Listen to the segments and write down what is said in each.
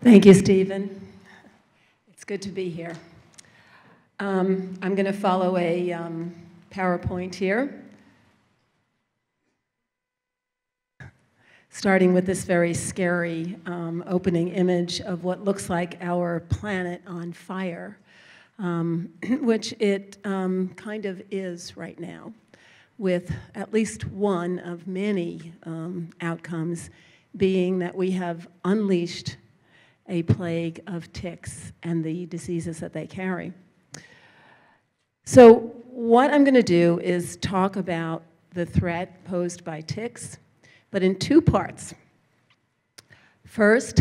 Thank you, Stephen. It's good to be here. I'm going to follow a PowerPoint here, starting with this very scary opening image of what looks like our planet on fire, which it kind of is right now, with at least one of many outcomes being that we have unleashed a plague of ticks and the diseases that they carry. So what I'm going to do is talk about the threat posed by ticks, but in two parts. First,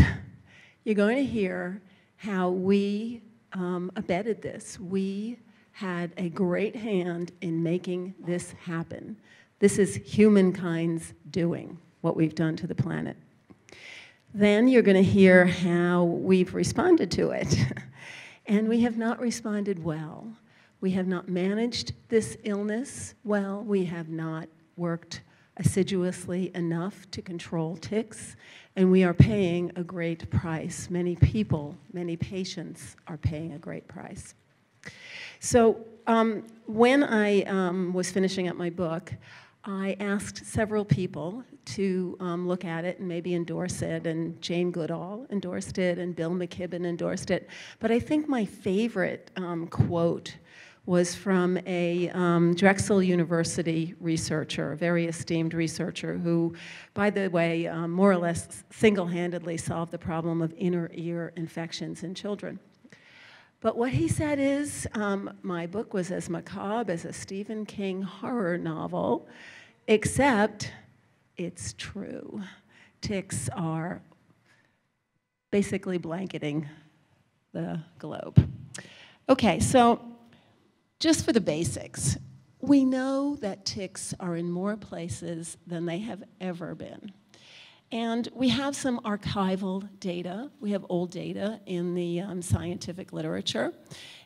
you're going to hear how we abetted this. We had a great hand in making this happen. This is humankind's doing, what we've done to the planet. Then you're going to hear how we've responded to it. And we have not responded well. We have not managed this illness well. We have not worked assiduously enough to control ticks. And we are paying a great price. Many people, many patients are paying a great price. So when I was finishing up my book, I asked several people to look at it and maybe endorse it, and Jane Goodall endorsed it, and Bill McKibben endorsed it. But I think my favorite quote was from a Drexel University researcher, a very esteemed researcher who, by the way, more or less single-handedly solved the problem of inner ear infections in children. But what he said is, my book was as macabre as a Stephen King horror novel, except it's true. Ticks are basically blanketing the globe. Okay, so just for the basics, we know that ticks are in more places than they have ever been. And we have some archival data. We have old data in the scientific literature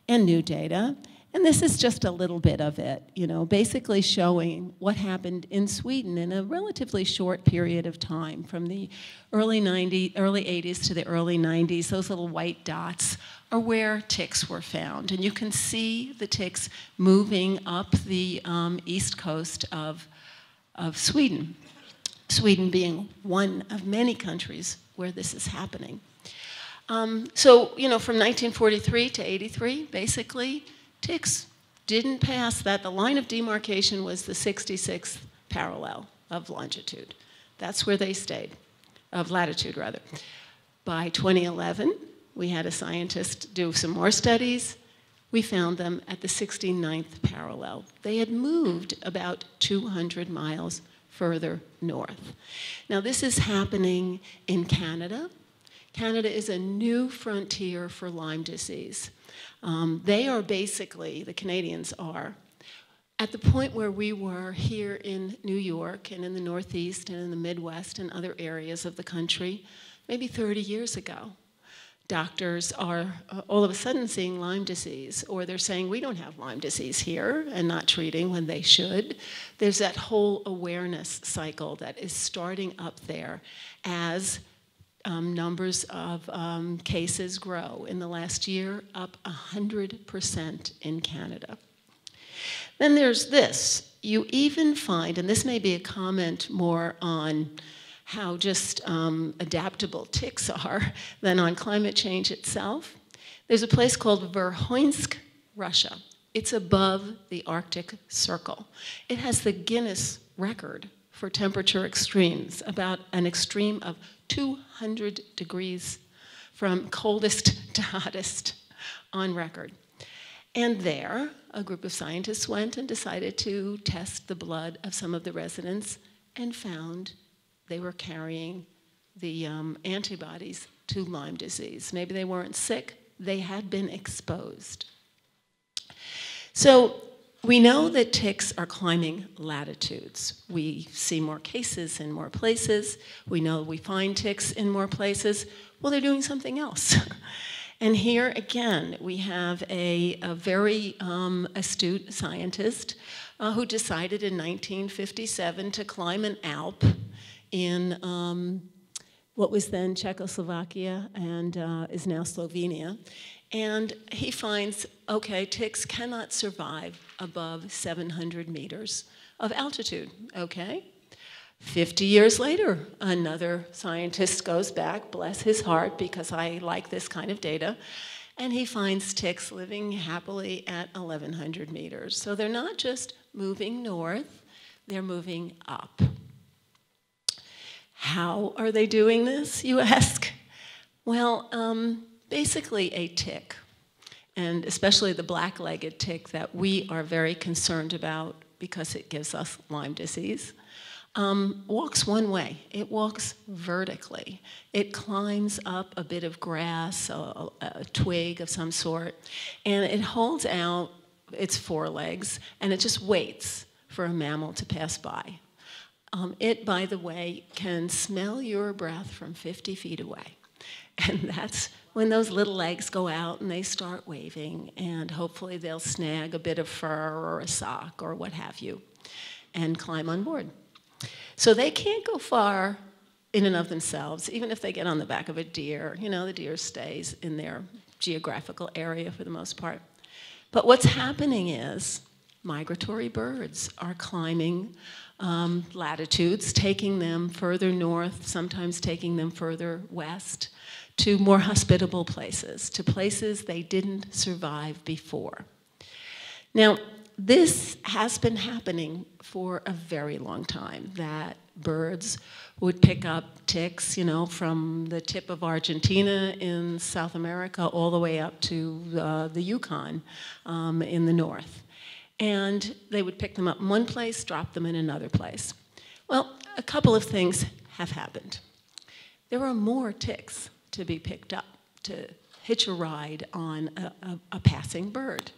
and new data. And this is just a little bit of it, you know, basically showing what happened in Sweden in a relatively short period of time, from the early 80s to the early 90s. Those little white dots are where ticks were found. And you can see the ticks moving up the east coast of Sweden. Sweden being one of many countries where this is happening. So, you know, from 1943 to 83, basically, ticks didn't pass that. The line of demarcation was the 66th parallel of longitude. That's where they stayed, of latitude, rather. By 2011, we had a scientist do some more studies. We found them at the 69th parallel. They had moved about 200 miles further north. Now, this is happening in Canada. Canada is a new frontier for Lyme disease. They are basically, the Canadians are, at the point where we were here in New York and in the Northeast and in the Midwest and other areas of the country, maybe 30 years ago. Doctors are all of a sudden seeing Lyme disease, or they're saying, we don't have Lyme disease here, and not treating when they should. There's that whole awareness cycle that is starting up there as numbers of cases grow. In the last year, up 100% in Canada. Then there's this. You even find, and this may be a comment more on how just adaptable ticks are than on climate change itself. There's a place called Verkhoyansk, Russia. It's above the Arctic Circle. It has the Guinness record for temperature extremes, about an extreme of 200 degrees from coldest to hottest on record. And there, a group of scientists went and decided to test the blood of some of the residents and found they were carrying the antibodies to Lyme disease. Maybe they weren't sick, they had been exposed. So we know that ticks are climbing latitudes. We see more cases in more places. We know we find ticks in more places. Well, they're doing something else. And here, again, we have a very astute scientist who decided in 1957 to climb an Alp in what was then Czechoslovakia and is now Slovenia. And he finds, okay, ticks cannot survive above 700 meters of altitude, okay? 50 years later, another scientist goes back, bless his heart, because I like this kind of data, and he finds ticks living happily at 1,100 meters. So they're not just moving north, they're moving up. How are they doing this, you ask? Well, basically a tick, and especially the black-legged tick that we are very concerned about because it gives us Lyme disease, walks one way. It walks vertically. It climbs up a bit of grass, a twig of some sort, and it holds out its forelegs, and it just waits for a mammal to pass by. It, by the way, can smell your breath from 50 feet away. And that's when those little legs go out and they start waving, and hopefully they'll snag a bit of fur or a sock or what have you and climb on board. So they can't go far in and of themselves, even if they get on the back of a deer. You know, the deer stays in their geographical area for the most part. But what's happening is migratory birds are climbing latitudes, taking them further north, sometimes taking them further west, to more hospitable places, to places they didn't survive before. Now, this has been happening for a very long time, that birds would pick up ticks, you know, from the tip of Argentina in South America all the way up to the Yukon in the north. And they would pick them up in one place, drop them in another place. Well, a couple of things have happened. There are more ticks to be picked up, to hitch a ride on a passing bird.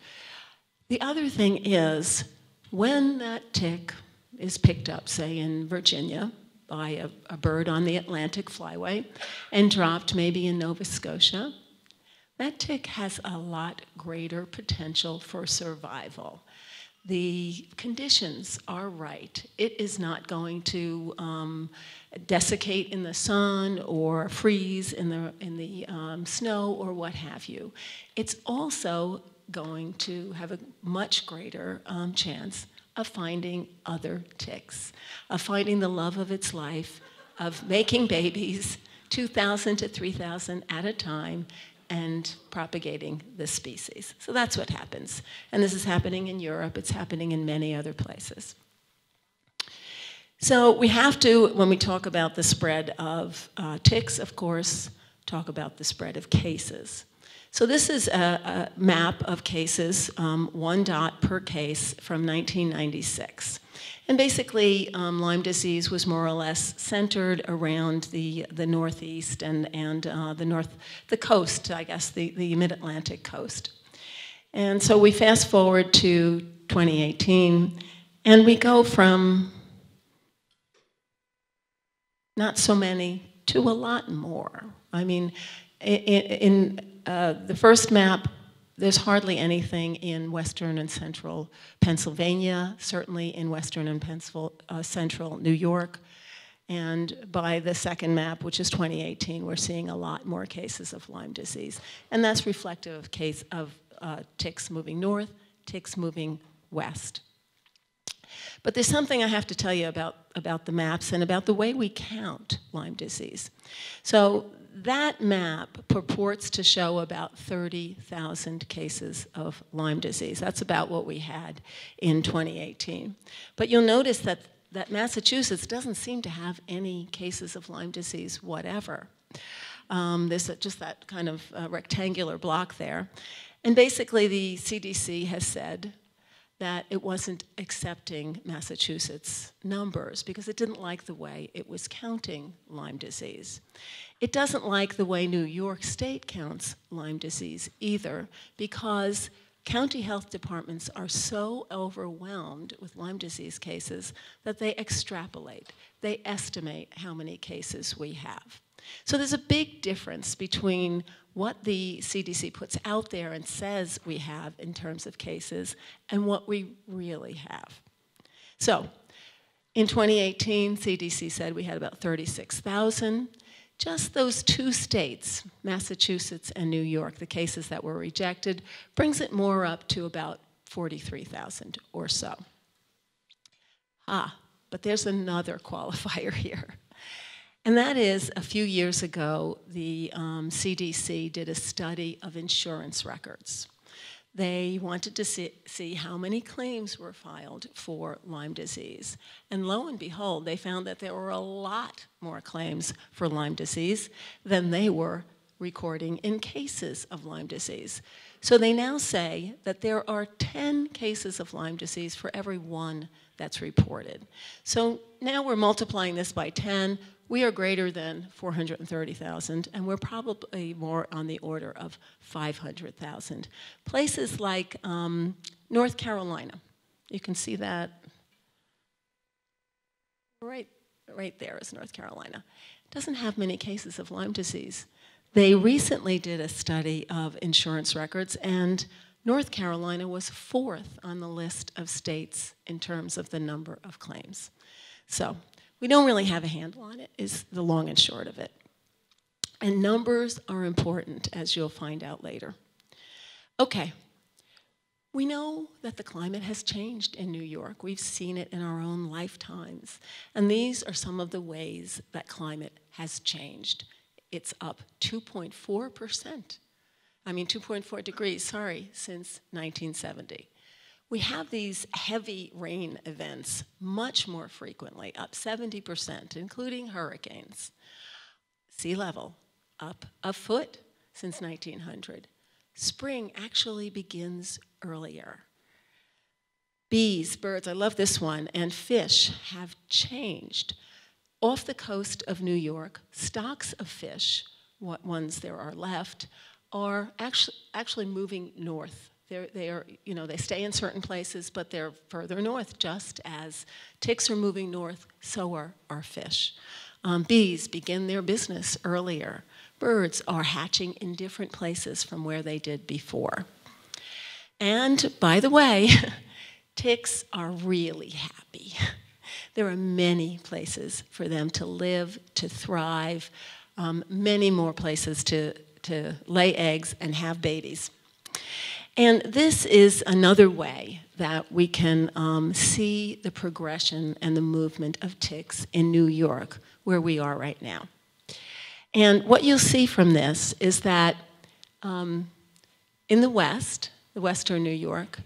The other thing is, when that tick is picked up, say in Virginia, by a bird on the Atlantic flyway, and dropped maybe in Nova Scotia, that tick has a lot greater potential for survival. The conditions are right. It is not going to desiccate in the sun or freeze in the snow or what have you. It's also going to have a much greater chance of finding other ticks, of finding the love of its life, of making babies, 2,000 to 3,000 at a time, and propagating the species. So that's what happens. And this is happening in Europe. It's happening in many other places. So we have to, when we talk about the spread of ticks, of course, talk about the spread of cases. So this is a map of cases, 1 dot per case from 1996. And basically, Lyme disease was more or less centered around the Northeast and the coast, I guess, the mid-Atlantic coast. And so we fast forward to 2018, and we go from not so many to a lot more. I mean, in the first map, there's hardly anything in western and central Pennsylvania, certainly in western and central New York. And by the second map, which is 2018, we're seeing a lot more cases of Lyme disease. And that's reflective of ticks moving north, ticks moving west. But there's something I have to tell you about the maps and about the way we count Lyme disease. So that map purports to show about 30,000 cases of Lyme disease. That's about what we had in 2018. But you'll notice that Massachusetts doesn't seem to have any cases of Lyme disease whatever. There's just that kind of rectangular block there. And basically the CDC has said that it wasn't accepting Massachusetts' numbers because it didn't like the way it was counting Lyme disease. It doesn't like the way New York State counts Lyme disease either, because county health departments are so overwhelmed with Lyme disease cases that they extrapolate. They estimate how many cases we have. So there's a big difference between what the CDC puts out there and says we have in terms of cases and what we really have. So in 2018, CDC said we had about 36,000. Just those two states, Massachusetts and New York, the cases that were rejected, brings it more up to about 43,000 or so. But there's another qualifier here. And that is, a few years ago, the CDC did a study of insurance records. They wanted to see how many claims were filed for Lyme disease. And lo and behold, they found that there were a lot more claims for Lyme disease than they were recording in cases of Lyme disease. So they now say that there are 10 cases of Lyme disease for every one that's reported. So now we're multiplying this by 10. We are greater than 430,000, and we're probably more on the order of 500,000. Places like North Carolina, you can see that right there is North Carolina. Doesn't have many cases of Lyme disease. They recently did a study of insurance records, and North Carolina was 4th on the list of states in terms of the number of claims. So we don't really have a handle on it, is the long and short of it. And numbers are important, as you'll find out later. Okay, we know that the climate has changed in New York. We've seen it in our own lifetimes. And these are some of the ways that climate has changed. It's up 2.4%. 2.4 degrees, since 1970. We have these heavy rain events much more frequently, up 70%, including hurricanes. Sea level, up a foot since 1900. Spring actually begins earlier. Bees, birds, I love this one, and fish have changed. Off the coast of New York, stocks of fish, what ones there are left, are actually moving north. They stay in certain places, but they're further north. Just as ticks are moving north, so are our fish. Bees begin their business earlier. Birds are hatching in different places from where they did before. And by the way, ticks are really happy. There are many places for them to live, to thrive, many more places to lay eggs and have babies. And this is another way that we can see the progression and the movement of ticks in New York, where we are right now. And what you'll see from this is that in the West, the Western New York,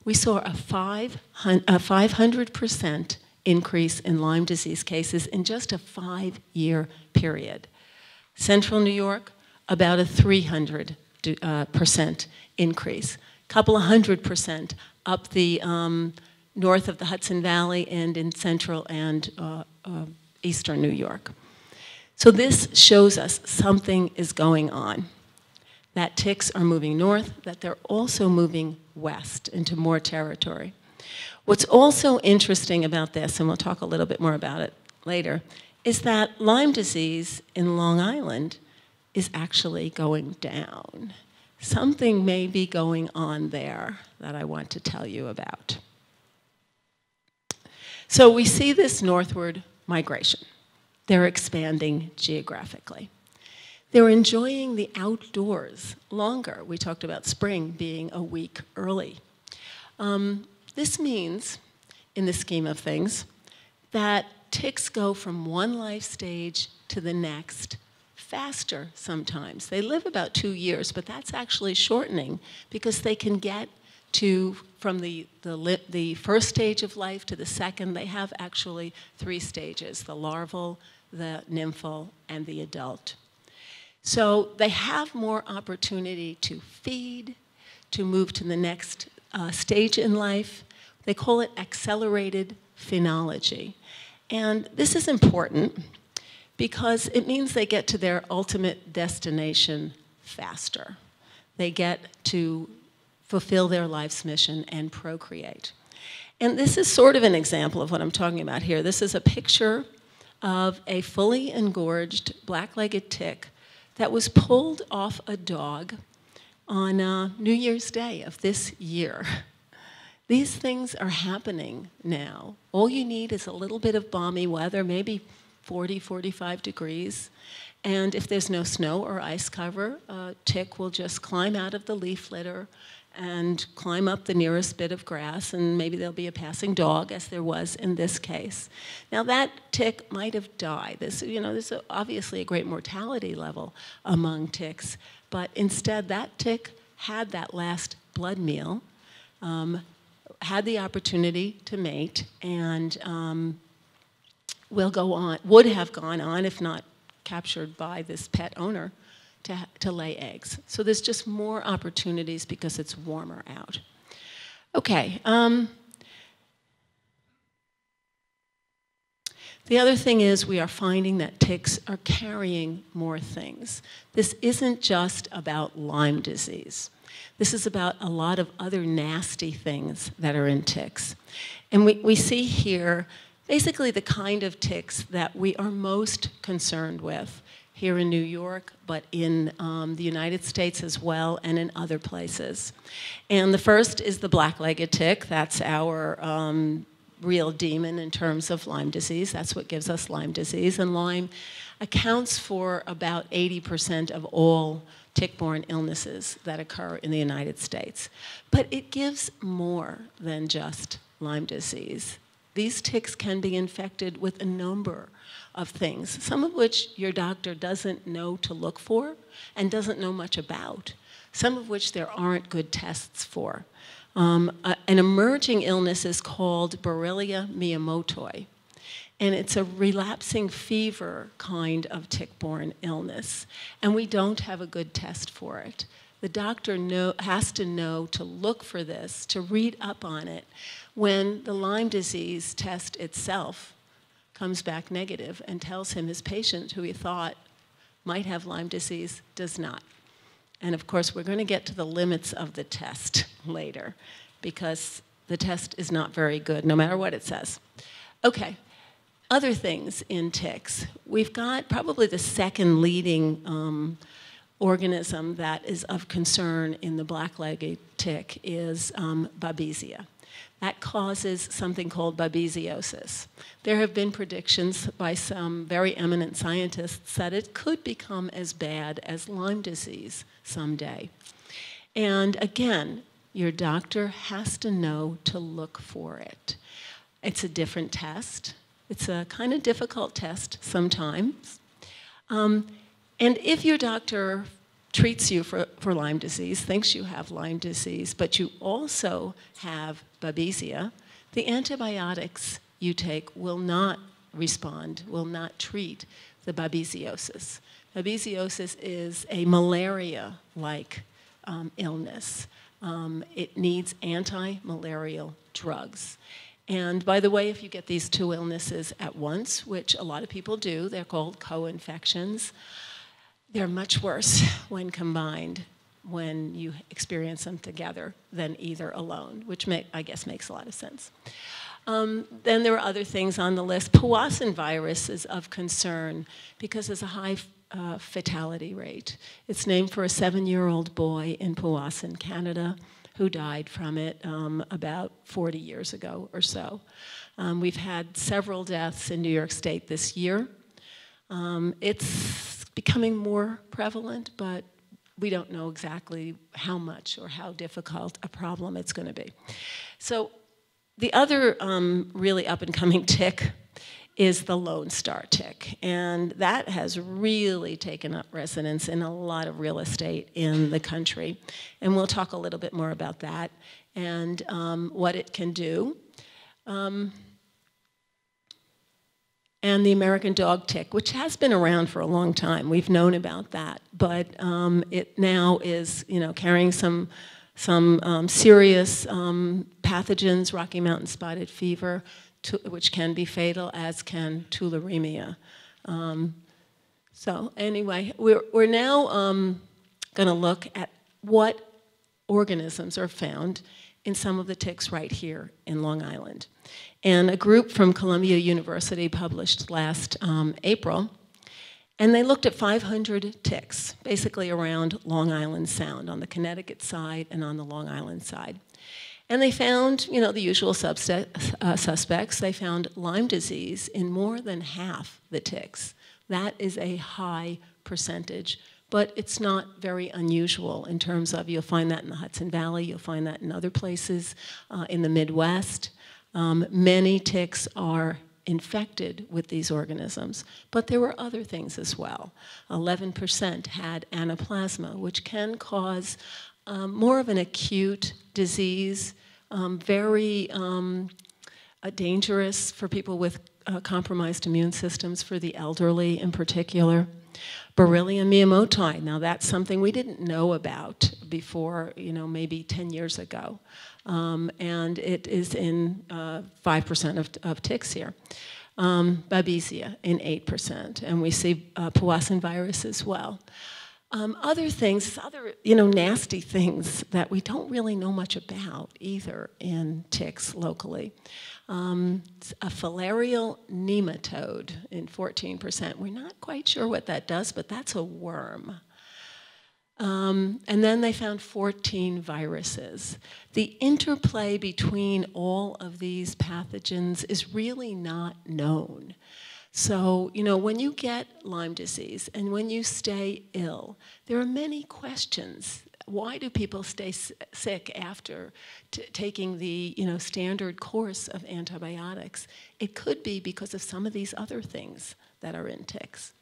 we saw a 500% increase in Lyme disease cases in just a 5-year period. Central New York, about a 300% increase, a couple of 100% up the north of the Hudson Valley and in central and eastern New York. So this shows us something is going on, that ticks are moving north, that they're also moving west into more territory. What's also interesting about this, and we'll talk a little bit more about it later, is that Lyme disease in Long Island is actually going down. Something may be going on there that I want to tell you about. So we see this northward migration. They're expanding geographically. They're enjoying the outdoors longer. We talked about spring being a week early. This means, in the scheme of things, that ticks go from one life stage to the next faster sometimes. They live about 2 years, but that's actually shortening because they can get to, from the first stage of life to the second, they have actually 3 stages, the larval, the nymphal, and the adult. So they have more opportunity to feed, to move to the next stage in life. They call it accelerated phenology. And this is important because it means they get to their ultimate destination faster. They get to fulfill their life's mission and procreate. And this is sort of an example of what I'm talking about here. This is a picture of a fully engorged black-legged tick that was pulled off a dog on New Year's Day of this year. These things are happening now. All you need is a little bit of balmy weather, maybe 40, 45 degrees, And if there's no snow or ice cover, a tick will just climb out of the leaf litter and climb up the nearest bit of grass, and maybe there'll be a passing dog, as there was in this case. Now that tick might have died. There's obviously a great mortality level among ticks, but instead that tick had that last blood meal, had the opportunity to mate, and would have gone on, if not captured by this pet owner, to lay eggs. So there's just more opportunities because it's warmer out. Okay. The other thing is we are finding that ticks are carrying more things. This isn't just about Lyme disease. This is about a lot of other nasty things that are in ticks. And we see here basically the kind of ticks that we are most concerned with here in New York, but in the United States as well, and in other places. And the first is the black-legged tick. That's our real demon in terms of Lyme disease. That's what gives us Lyme disease. And Lyme accounts for about 80% of all tick-borne illnesses that occur in the United States. But it gives more than just Lyme disease. These ticks can be infected with a number of things, some of which your doctor doesn't know to look for and doesn't know much about, some of which there aren't good tests for. An emerging illness is called Borrelia miyamotoi, and it's a relapsing fever kind of tick-borne illness, and we don't have a good test for it. The doctor has to know to look for this, to read up on it, when the Lyme disease test itself comes back negative and tells him his patient, who he thought might have Lyme disease, does not. And of course, we're going to get to the limits of the test later, because the test is not very good, no matter what it says. Okay, other things in ticks. We've got probably the second leading organism that is of concern in the black-legged tick is Babesia. That causes something called babesiosis. There have been predictions by some very eminent scientists that it could become as bad as Lyme disease someday. And again, your doctor has to know to look for it. It's a different test. It's a kind of difficult test sometimes. And if your doctor treats you for Lyme disease, thinks you have Lyme disease, but you also have Babesia, the antibiotics you take will not respond, will not treat the babesiosis. Babesiosis is a malaria-like illness. It needs anti-malarial drugs. And by the way, if you get these two illnesses at once, which a lot of people do, they're called co-infections, they're much worse when combined, when you experience them together, than either alone, which I guess makes a lot of sense. Then there are other things on the list. Powassan virus is of concern because there's a high fatality rate. It's named for a 7-year-old boy in Powassan, Canada, who died from it about 40 years ago or so. We've had several deaths in New York State this year. It's becoming more prevalent, but we don't know exactly how much or how difficult a problem it's going to be. So the other really up-and-coming tick is the Lone Star tick, and that has really taken up residence in a lot of real estate in the country. And we'll talk a little bit more about that and what it can do. And the American dog tick, which has been around for a long time. We've known about that, but it now is, carrying some serious pathogens, Rocky Mountain spotted fever, which can be fatal, as can tularemia. So anyway, we're now going to look at what organisms are found in some of the ticks right here in Long Island. And a group from Columbia University published last April, and they looked at 500 ticks, basically around Long Island Sound, on the Connecticut side and on the Long Island side. And they found, the usual suspects. They found Lyme disease in more than half the ticks. That is a high percentage, but it's not very unusual in terms of, you'll find that in the Hudson Valley, you'll find that in other places in the Midwest. Many ticks are infected with these organisms, but there were other things as well. 11% had anaplasma, which can cause more of an acute disease, very dangerous for people with compromised immune systems, for the elderly in particular. Borrelia miyamotoi, now that's something we didn't know about before, maybe 10 years ago. And it is in 5% of ticks here. Babesia in 8%, and we see Powassan virus as well. Other things, nasty things that we don't really know much about either in ticks locally. A filarial nematode in 14%. We're not quite sure what that does, but that's a worm. And then they found 14 viruses. The interplay between all of these pathogens is really not known. So, when you get Lyme disease and when you stay ill, there are many questions. Why do people stay sick after taking the standard course of antibiotics? It could be because of some of these other things that are in ticks.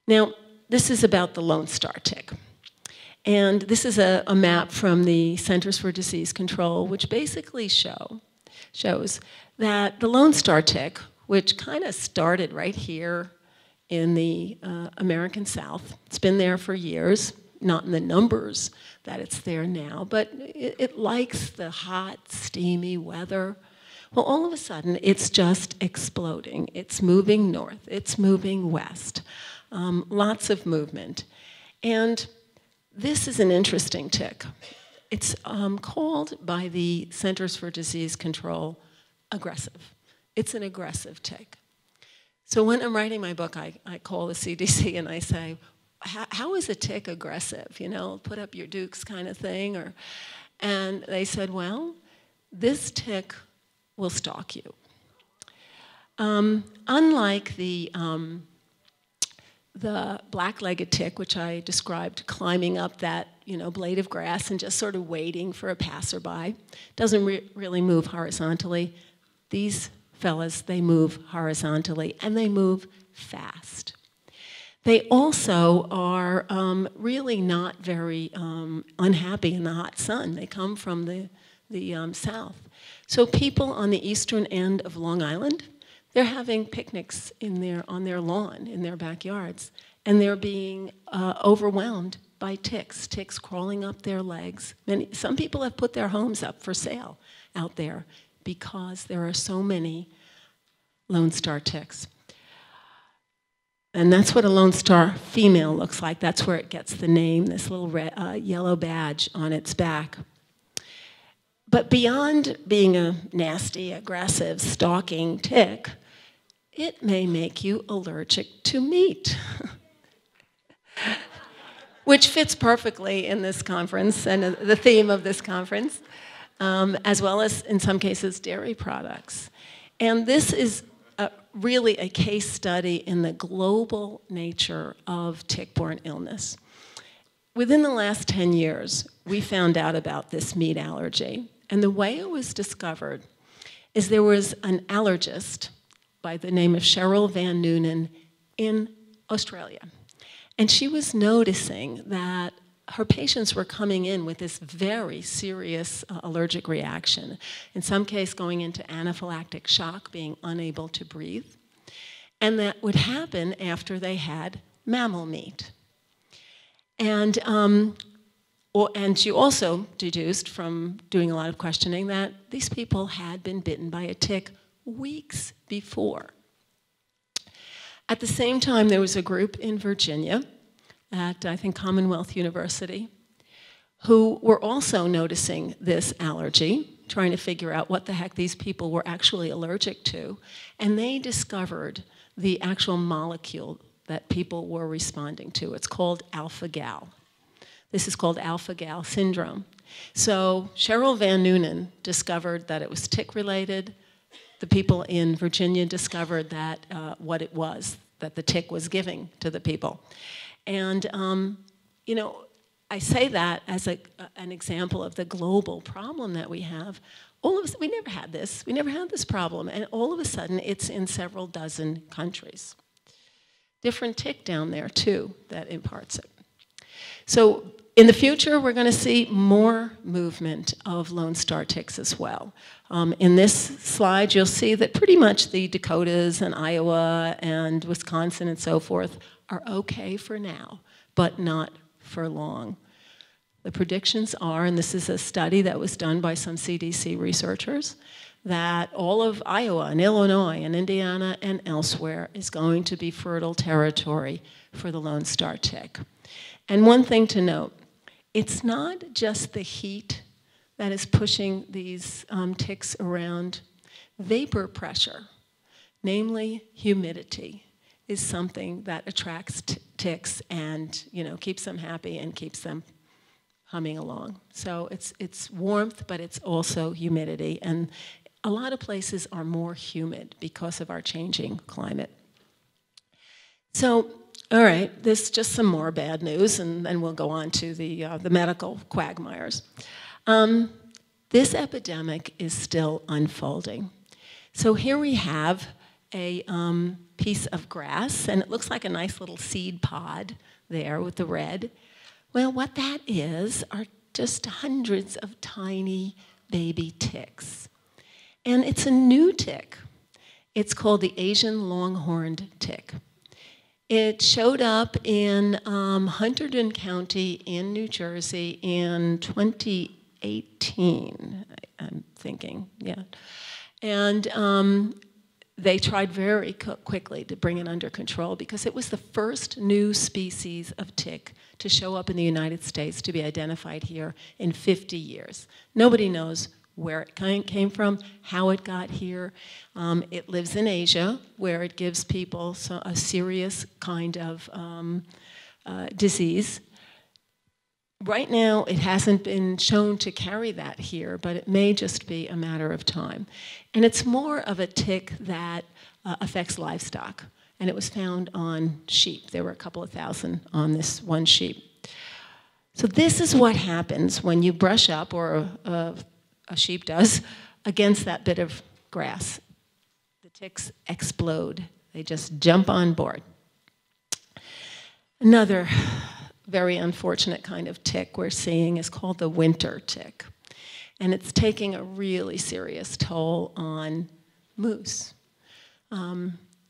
Now, this is about the Lone Star tick. And this is a map from the Centers for Disease Control, which basically shows that the Lone Star tick, which kind of started right here in the American South. It's been there for years, not in the numbers that it's there now, but it likes the hot, steamy weather. Well, all of a sudden, it's just exploding. It's moving north. It's moving west. Lots of movement. And this is an interesting tick. It's called by the Centers for Disease Control aggressive. It's an aggressive tick. So when I'm writing my book, I call the CDC and I say, how is a tick aggressive? Put up your dukes kind of thing. And they said, well, this tick will stalk you. Unlike the black-legged tick, which I described climbing up that blade of grass and just sort of waiting for a passerby, doesn't really move horizontally. These fellas, they move horizontally, and they move fast. They also are really not very unhappy in the hot sun. They come from the south. So people on the eastern end of Long Island, they're having picnics on their lawn, in their backyards, and they're being overwhelmed by ticks crawling up their legs. Some people have put their homes up for sale out there because there are so many Lone Star ticks. And that's what a Lone Star female looks like. That's where it gets the name, this little yellow badge on its back. But beyond being a nasty, aggressive, stalking tick, it may make you allergic to meat, which fits perfectly in this conference and the theme of this conference, as well as, in some cases, dairy products. And this is really a case study in the global nature of tick-borne illness. Within the last 10 years, we found out about this meat allergy. And the way it was discovered is there was an allergist by the name of Cheryl Van Noonen in Australia. And she was noticing that her patients were coming in with this very serious allergic reaction, in some case going into anaphylactic shock, being unable to breathe. And that would happen after they had mammal meat. And she also deduced from doing a lot of questioning that these people had been bitten by a tick weeks before. At the same time, there was a group in Virginia at, I think, Commonwealth University, who were also noticing this allergy, trying to figure out what the heck these people were actually allergic to, and they discovered the actual molecule that people were responding to. It's called alpha-gal. This is called alpha-gal syndrome. So Cheryl Van Noonen discovered that it was tick-related. The people in Virginia discovered that what it was that the tick was giving to the people. And, you know, I say that as an example of the global problem that we have. All of us, we never had this. We never had this problem. And all of a sudden, it's in several dozen countries. Different tick down there, too, that imparts it. So in the future, we're going to see more movement of Lone Star ticks as well. In this slide, you'll see that pretty much the Dakotas and Iowa and Wisconsin and so forth are okay for now, but not for long. The predictions are, and this is a study that was done by some CDC researchers, that all of Iowa and Illinois and Indiana and elsewhere is going to be fertile territory for the Lone Star tick. And one thing to note, it's not just the heat that is pushing these ticks around. Vapor pressure, namely humidity, is something that attracts ticks and, you know, keeps them happy and keeps them humming along. So it's warmth, but it's also humidity. And a lot of places are more humid because of our changing climate. So, all right, this is just some more bad news, and then we'll go on to the medical quagmires. This epidemic is still unfolding. So here we have a piece of grass, and it looks like a nice little seed pod there with the red. Well, what that is are just hundreds of tiny baby ticks. And it's a new tick. It's called the Asian longhorned tick. It showed up in Hunterdon County in New Jersey in 2018, I'm thinking, yeah. And they tried very quickly to bring it under control because it was the first new species of tick to show up in the United States, to be identified here in 50 years. Nobody knows where it came from, how it got here. It lives in Asia, where it gives people a serious kind of disease. Right now, it hasn't been shown to carry that here, but it may just be a matter of time. And it's more of a tick that affects livestock. And it was found on sheep. There were a couple of thousand on this one sheep. So this is what happens when you brush up, or a sheep does, against that bit of grass. The ticks explode. They just jump on board. Another very unfortunate kind of tick we're seeing is called the winter tick. And it's taking a really serious toll on moose.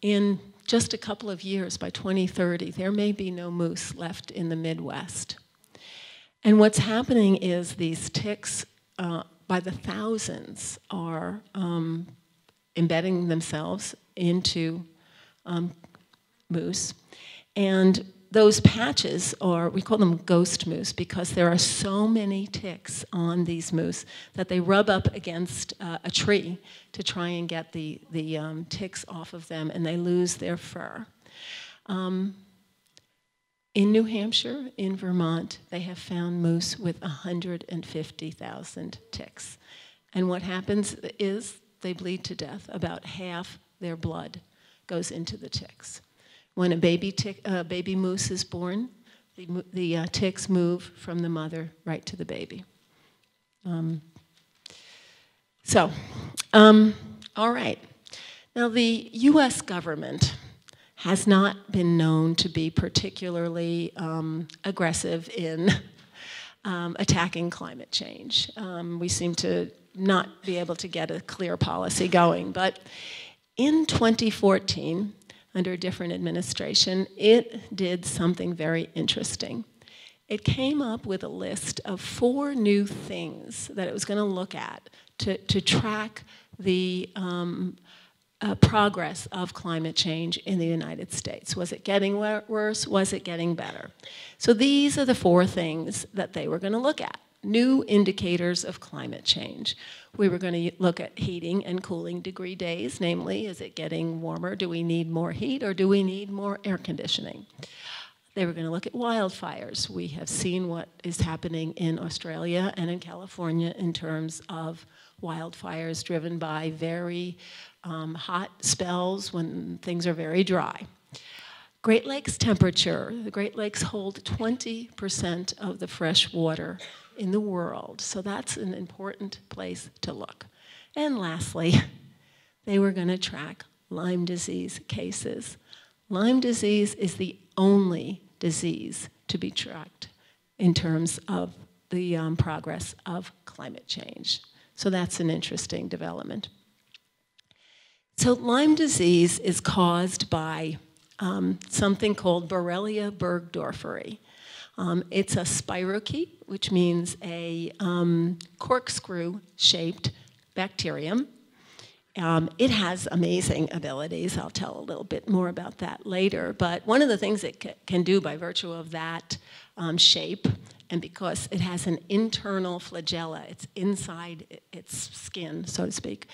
In just a couple of years, by 2030, there may be no moose left in the Midwest. And what's happening is these ticks, by the thousands, are embedding themselves into moose. And those patches are, we call them ghost moose, because there are so many ticks on these moose that they rub up against a tree to try and get the ticks off of them, and they lose their fur. In New Hampshire, in Vermont, they have found moose with 150,000 ticks. And what happens is they bleed to death. About half their blood goes into the ticks. When a baby moose is born, the ticks move from the mother right to the baby. All right. Now, the US government has not been known to be particularly aggressive in attacking climate change. We seem to not be able to get a clear policy going. But in 2014, under a different administration, it did something very interesting. It came up with a list of 4 new things that it was going to look at to track the progress of climate change in the United States. Was it getting worse? Was it getting better? So these are the 4 things that they were going to look at. New indicators of climate change. We were going to look at heating and cooling degree days, namely, is it getting warmer? Do we need more heat, or do we need more air conditioning? They were going to look at wildfires. We have seen what is happening in Australia and in California in terms of wildfires driven by very hot spells when things are very dry. Great Lakes temperature. The Great Lakes hold 20% of the fresh water in the world. So that's an important place to look. And lastly, they were going to track Lyme disease cases. Lyme disease is the only disease to be tracked in terms of the progress of climate change. So that's an interesting development. So Lyme disease is caused by something called Borrelia burgdorferi. It's a spirochete, which means a corkscrew-shaped bacterium. It has amazing abilities. I'll tell a little bit more about that later. But one of the things it can do by virtue of that shape, and because it has an internal flagella, it's inside its skin, so to speak,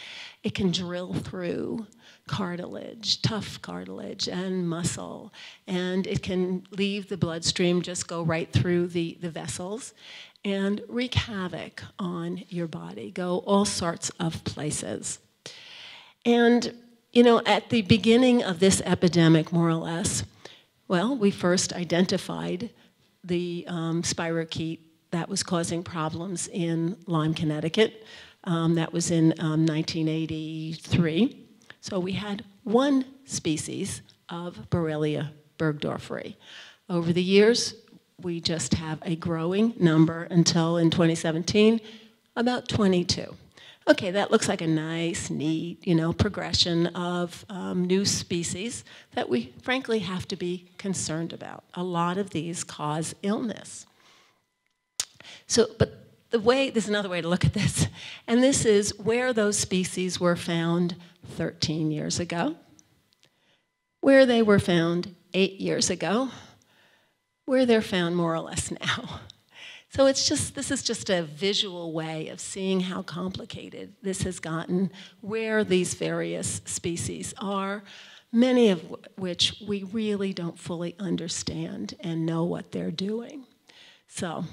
it can drill through cartilage, tough cartilage, and muscle. And it can leave the bloodstream, just go right through the vessels, and wreak havoc on your body, go all sorts of places. And, you know, at the beginning of this epidemic, more or less, well, we first identified the spirochete that was causing problems in Lyme, Connecticut. That was in 1983. So we had one species of Borrelia burgdorferi. Over the years, we just have a growing number until in 2017, about 22. Okay, that looks like a nice, neat, you know, progression of new species that we frankly have to be concerned about. A lot of these cause illness. So, but there's another way to look at this, and this is where those species were found 13 years ago, where they were found 8 years ago, where they're found more or less now. So this is just a visual way of seeing how complicated this has gotten, where these various species are, many of which we really don't fully understand and know what they're doing. So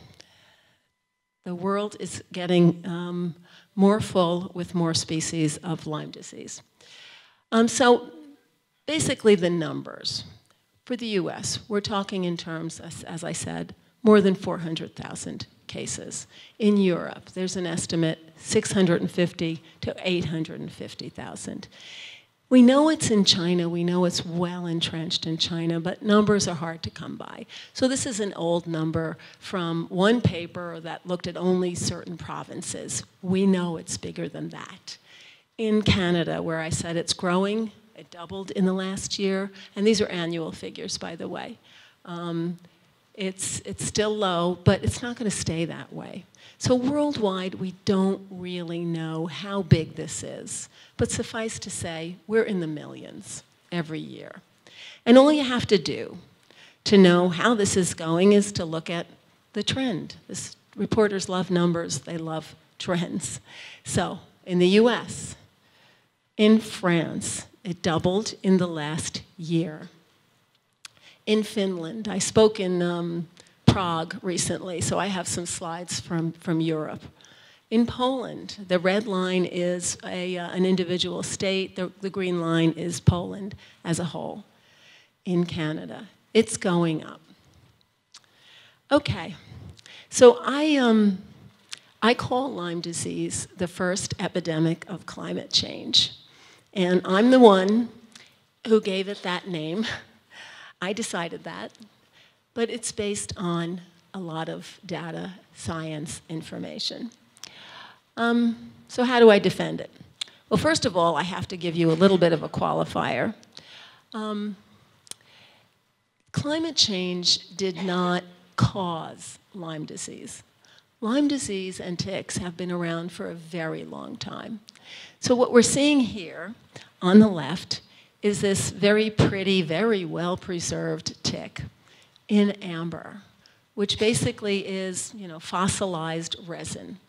the world is getting more full with more species of Lyme disease. So basically the numbers. For the US, we're talking in terms, as I said, more than 400,000 cases. In Europe, there's an estimate 650 to 850,000. We know it's in China, we know it's well entrenched in China, but numbers are hard to come by. So this is an old number from one paper that looked at only certain provinces. We know it's bigger than that. In Canada, where I said it's growing, it doubled in the last year, and these are annual figures, by the way. It's still low, but it's not going to stay that way. So worldwide, we don't really know how big this is. But suffice to say, we're in the millions every year. And all you have to do to know how this is going is to look at the trend. Reporters love numbers. They love trends. So in the US, in France, it doubled in the last year. In Finland, I spoke in Prague recently, so I have some slides from Europe. In Poland, the red line is an individual state, the green line is Poland as a whole. In Canada, it's going up. Okay, so I call Lyme disease the first epidemic of climate change. And I'm the one who gave it that name. I decided that, but it's based on a lot of data, science, information. So how do I defend it? Well, first of all, I have to give you a little bit of a qualifier. Climate change did not cause Lyme disease. Lyme disease and ticks have been around for a very long time. So what we're seeing here on the left is this very pretty, very well-preserved tick in amber, which basically is, you know, fossilized resin.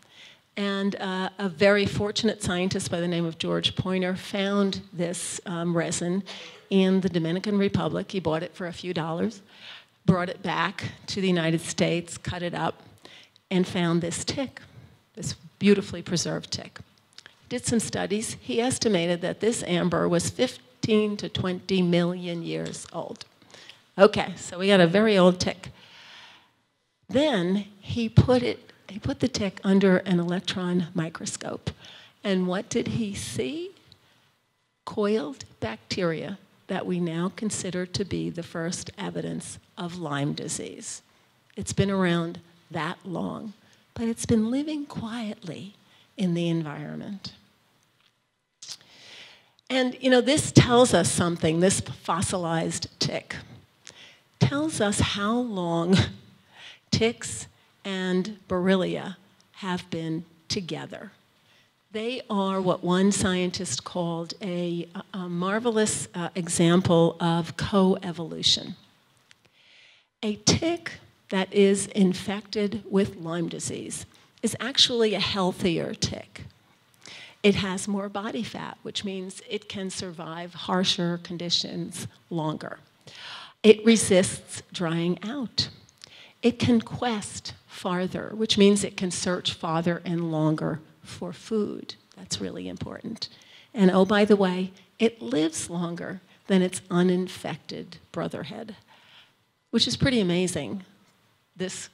And a very fortunate scientist by the name of George Pointer found this resin in the Dominican Republic. He bought it for a few dollars. brought it back to the United States, cut it up, and found this tick, this beautifully preserved tick. Did some studies. He estimated that this amber was 15 to 20 million years old. Okay, so we got a very old tick. Then he put the tick under an electron microscope. And what did he see? Coiled bacteria that we now consider to be the first evidence of Lyme disease. It's been around that long, but it's been living quietly in the environment. And this tells us something, this fossilized tick tells us how long ticks and Borrelia have been together. They are what one scientist called a marvelous example of coevolution. A tick that is infected with Lyme disease is actually a healthier tick. It has more body fat, which means it can survive harsher conditions longer. It resists drying out. It can quest farther, which means it can search farther and longer for food. That's really important. And oh, by the way, it lives longer than its uninfected brotherhead, which is pretty amazing, this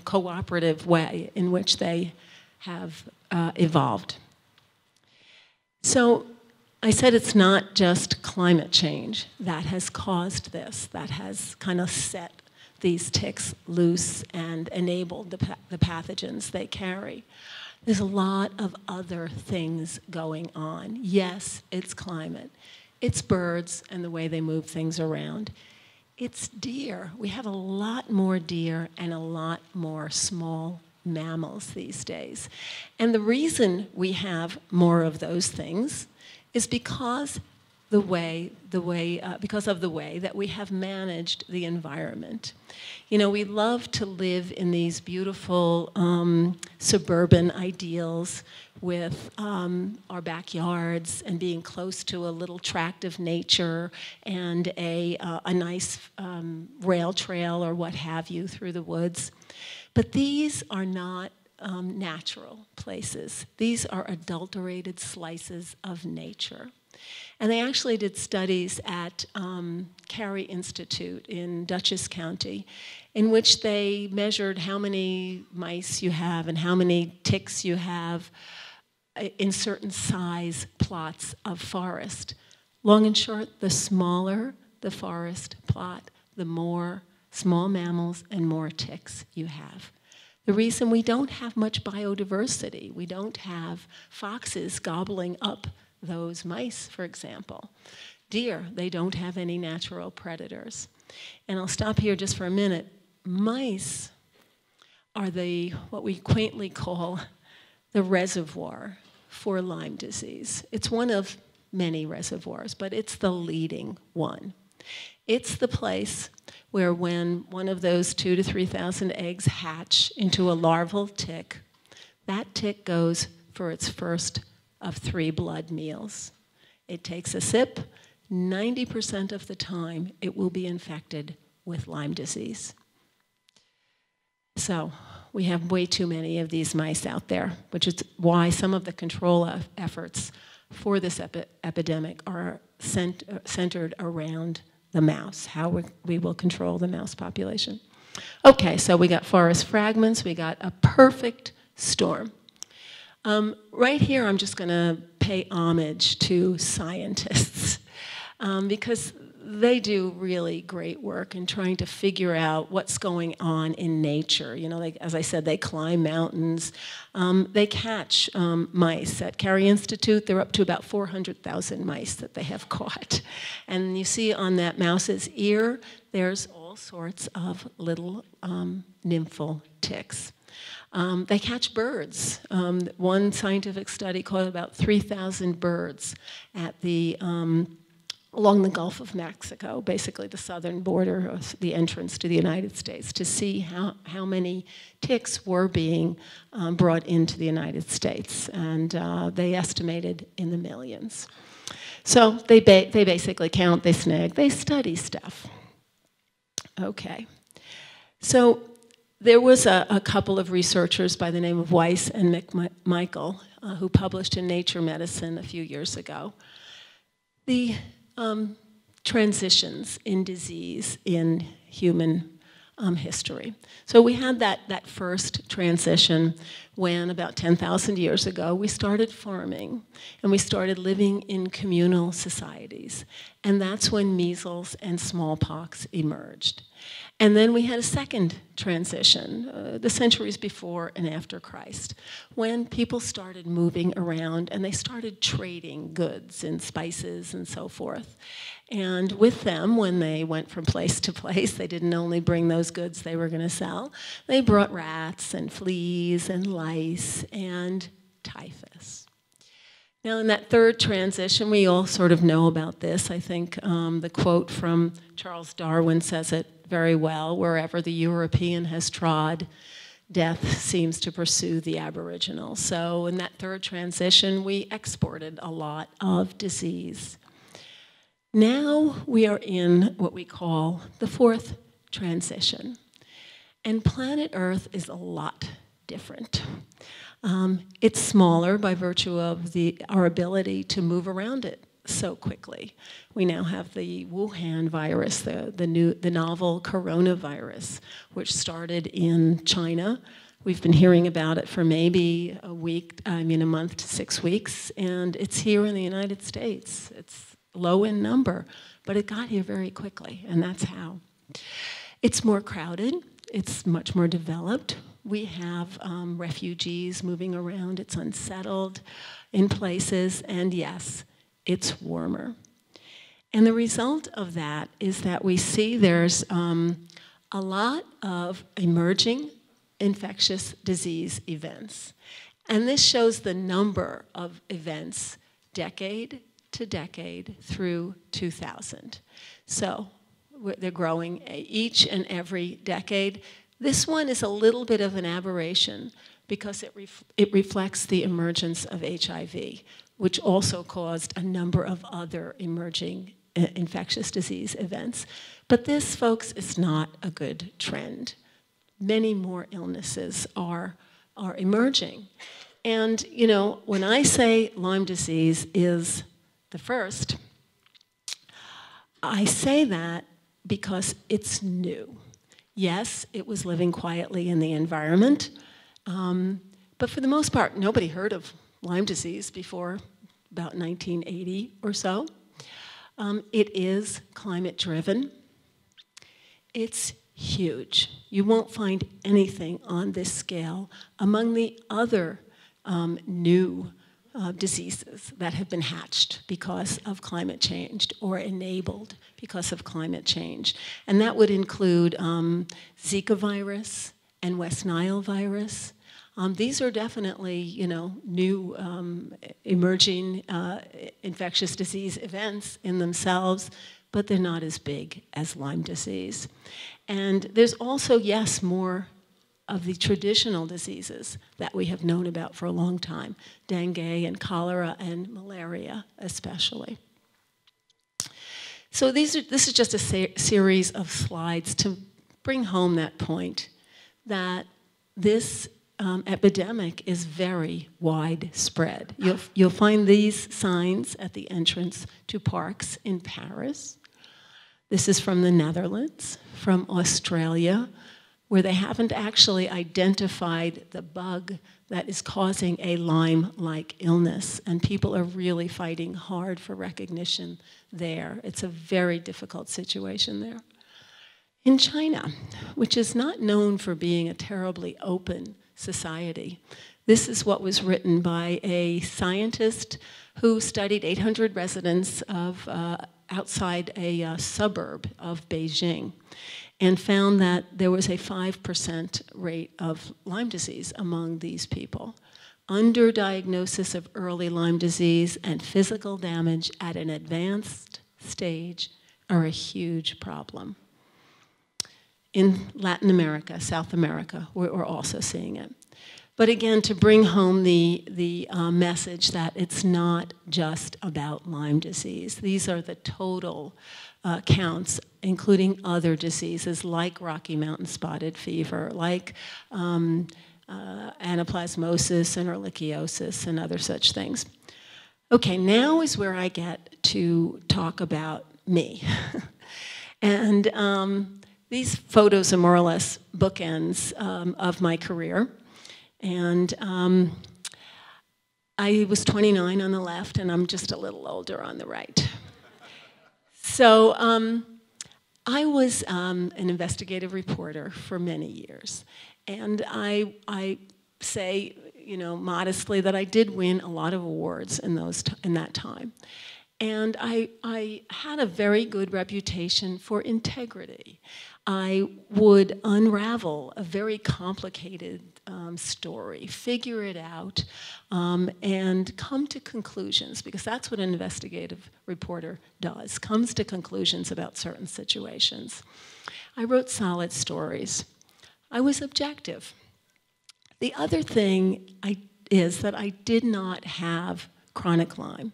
cooperative way in which they have evolved. So I said it's not just climate change that has caused this, that has kind of set these ticks loose and enabled the pathogens they carry. There's a lot of other things going on. Yes, it's climate. It's birds and the way they move things around. It's deer. We have a lot more deer and a lot more small mammals these days. And the reason we have more of those things is because because of the way that we have managed the environment. We love to live in these beautiful suburban ideals with our backyards and being close to a little tract of nature and a nice rail trail or what have you through the woods. But these are not natural places. These are adulterated slices of nature. And they actually did studies at Carey Institute in Dutchess County, in which they measured how many mice you have and how many ticks you have in certain size plots of forest. Long and short, the smaller the forest plot, the more small mammals and more ticks you have. The reason we don't have much biodiversity, we don't have foxes gobbling up those mice, for example. Deer, they don't have any natural predators. And I'll stop here just for a minute. Mice are what we quaintly call the reservoir for Lyme disease. It's one of many reservoirs, but it's the leading one. It's the place where when one of those 2,000 to 3,000 eggs hatch into a larval tick, that tick goes for its first of 3 blood meals. It takes a sip. 90% of the time, it will be infected with Lyme disease. So we have way too many of these mice out there, which is why some of the control efforts for this epidemic are centered around the mouse, how we will control the mouse population. Okay, so we got forest fragments. We got a perfect storm. Right here, I'm just going to pay homage to scientists because they do really great work in trying to figure out what's going on in nature. As I said, they climb mountains. They catch mice. At Carey Institute, they're up to about 400,000 mice that they have caught. And you see on that mouse's ear, there's all sorts of little nymphal ticks. They catch birds. One scientific study caught about 3,000 birds at along the Gulf of Mexico, basically the southern border of the entrance to the United States, to see how many ticks were being brought into the United States. And they estimated in the millions. So they basically count, they snag, they study stuff. Okay. So there was a couple of researchers by the name of Weiss and McMichael who published in Nature Medicine a few years ago the transitions in disease in human history. So we had that first transition when about 10,000 years ago we started farming and we started living in communal societies. And that's when measles and smallpox emerged. And then we had a second transition, the centuries before and after Christ, when people started moving around and they started trading goods and spices and so forth. And with them, when they went from place to place, they didn't only bring those goods they were going to sell, they brought rats and fleas and lice and typhus. Now, in that third transition, we all sort of know about this. I think the quote from Charles Darwin says it very well: wherever the European has trod, death seems to pursue the Aboriginal. So in that third transition, we exported a lot of disease. Now we are in what we call the fourth transition. And planet Earth is a lot different. It's smaller by virtue of our ability to move around it so quickly. We now have the Wuhan virus, the novel coronavirus, which started in China. We've been hearing about it for maybe a month to 6 weeks, and it's here in the United States. It's low in number, but it got here very quickly, and that's how. It's more crowded. It's much more developed. We have refugees moving around. It's unsettled in places, and yes, it's warmer. And the result of that is that we see there's a lot of emerging infectious disease events. And this shows the number of events decade to decade through 2000. So they're growing each and every decade. This one is a little bit of an aberration because it reflects the emergence of HIV, which also caused a number of other emerging infectious disease events. But this, folks, is not a good trend. Many more illnesses are emerging. And, you know, when I say Lyme disease is the first, I say that because it's new. Yes, it was living quietly in the environment, but for the most part, nobody heard of Lyme disease before about 1980 or so. It is climate-driven. It's huge. You won't find anything on this scale among the other new diseases that have been hatched because of climate change or enabled because of climate change. And that would include Zika virus and West Nile virus. These are definitely, you know, new emerging infectious disease events in themselves, but they're not as big as Lyme disease. And there's also, yes, more of the traditional diseases that we have known about for a long time, dengue and cholera and malaria especially. So this is just a series of slides to bring home that point that this epidemic is very widespread. You'll find these signs at the entrance to parks in Paris. This is from the Netherlands, from Australia, where they haven't actually identified the bug that is causing a Lyme-like illness, and people are really fighting hard for recognition there. It's a very difficult situation there. In China, which is not known for being a terribly open society, this is what was written by a scientist who studied 800 residents of outside a suburb of Beijing, and found that there was a 5% rate of Lyme disease among these people. Underdiagnosis of early Lyme disease and physical damage at an advanced stage are a huge problem. In Latin America, South America, we're also seeing it. But again, to bring home the message that it's not just about Lyme disease. These are the total counts, including other diseases like Rocky Mountain spotted fever, like anaplasmosis and ehrlichiosis and other such things. Okay, now is where I get to talk about me. And these photos are more or less bookends of my career. And I was 29 on the left, and I'm just a little older on the right. So I was an investigative reporter for many years. And I say, you know, modestly that I did win a lot of awards in that time. And I had a very good reputation for integrity. I would unravel a very complicated story, figure it out, and come to conclusions, because that's what an investigative reporter does, comes to conclusions about certain situations. I wrote solid stories. I was objective. The other thing is that I did not have chronic Lyme.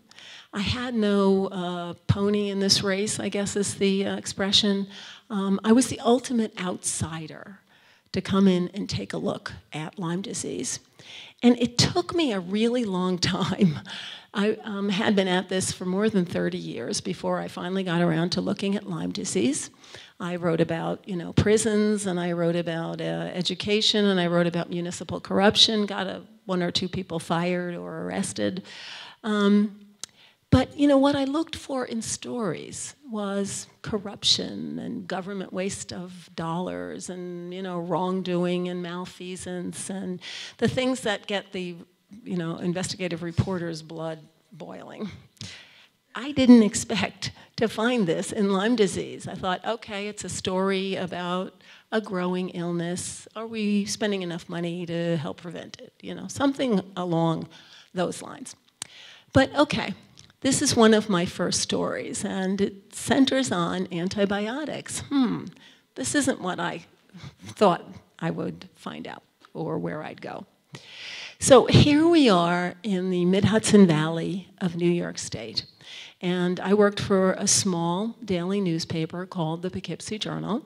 I had no pony in this race, I guess is the expression. I was the ultimate outsider to come in and take a look at Lyme disease. And it took me a really long time. I had been at this for more than 30 years before I finally got around to looking at Lyme disease. I wrote about, you know, prisons, and I wrote about education, and I wrote about municipal corruption, got one or two people fired or arrested. But, you know, what I looked for in stories was corruption and government waste of dollars and, you know, wrongdoing and malfeasance and the things that get the, you know, investigative reporter's blood boiling. I didn't expect to find this in Lyme disease. I thought, okay, it's a story about a growing illness. Are we spending enough money to help prevent it? You know, something along those lines. But okay. This is one of my first stories, and it centers on antibiotics. This isn't what I thought I would find out or where I'd go. So here we are in the Mid-Hudson Valley of New York State, and I worked for a small daily newspaper called the Poughkeepsie Journal,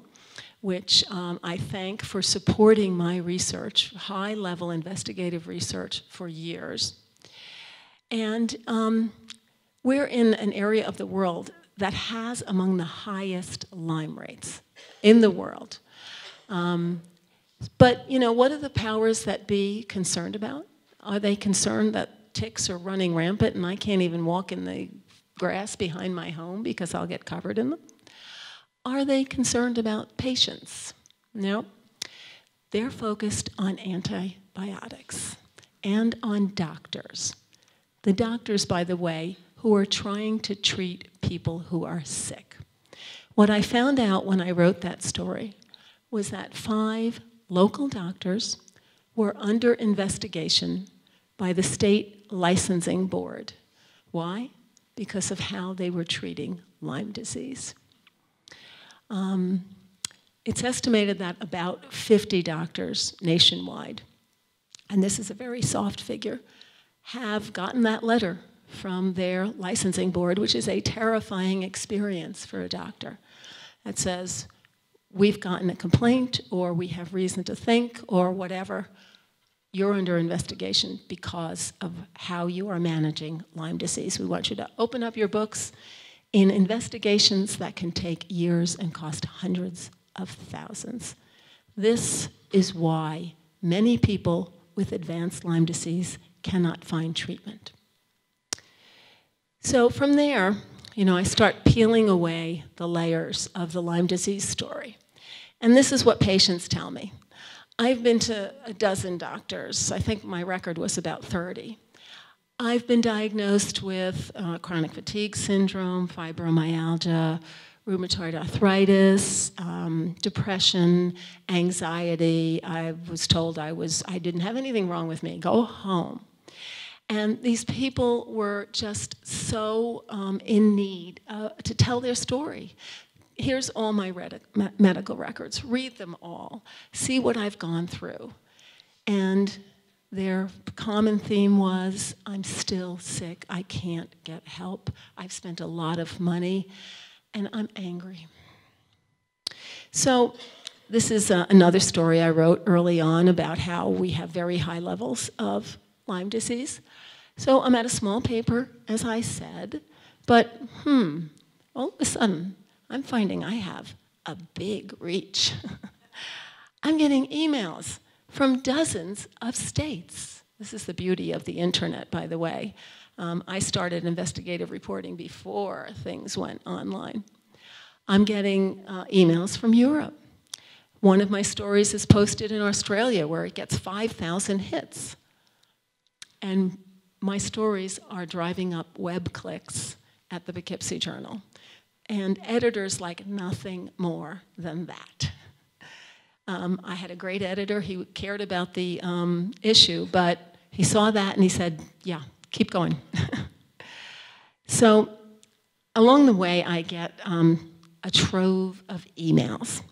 which I thank for supporting my research, high-level investigative research for years. And we're in an area of the world that has among the highest Lyme rates in the world. But, you know, what are the powers that be concerned about? Are they concerned that ticks are running rampant and I can't even walk in the grass behind my home because I'll get covered in them? Are they concerned about patients? No. They're focused on antibiotics and on doctors. The doctors, by the way, who are trying to treat people who are sick. What I found out when I wrote that story was that 5 local doctors were under investigation by the state licensing board. Why? Because of how they were treating Lyme disease. It's estimated that about 50 doctors nationwide, and this is a very soft figure, have gotten that letter from their licensing board, which is a terrifying experience for a doctor. That says, we've gotten a complaint, or we have reason to think, or whatever. You're under investigation because of how you are managing Lyme disease. We want you to open up your books in investigations that can take years and cost hundreds of thousands. This is why many people with advanced Lyme disease cannot find treatment. So from there, you know, I start peeling away the layers of the Lyme disease story. And this is what patients tell me. I've been to a dozen doctors. I think my record was about 30. I've been diagnosed with chronic fatigue syndrome, fibromyalgia, rheumatoid arthritis, depression, anxiety. I was told I didn't have anything wrong with me. Go home. And these people were just so in need to tell their story. Here's all my medical records. Read them all. See what I've gone through. And their common theme was, I'm still sick, I can't get help, I've spent a lot of money, and I'm angry. So this is another story I wrote early on about how we have very high levels of Lyme disease. So I'm at a small paper, as I said, but all of a sudden, I'm finding I have a big reach. I'm getting emails from dozens of states. This is the beauty of the internet, by the way. I started investigative reporting before things went online. I'm getting emails from Europe. One of my stories is posted in Australia where it gets 5,000 hits. And my stories are driving up web clicks at the Poughkeepsie Journal. And editors like nothing more than that. I had a great editor. He cared about the issue, but he saw that and he said, yeah, keep going. So along the way, I get a trove of emails.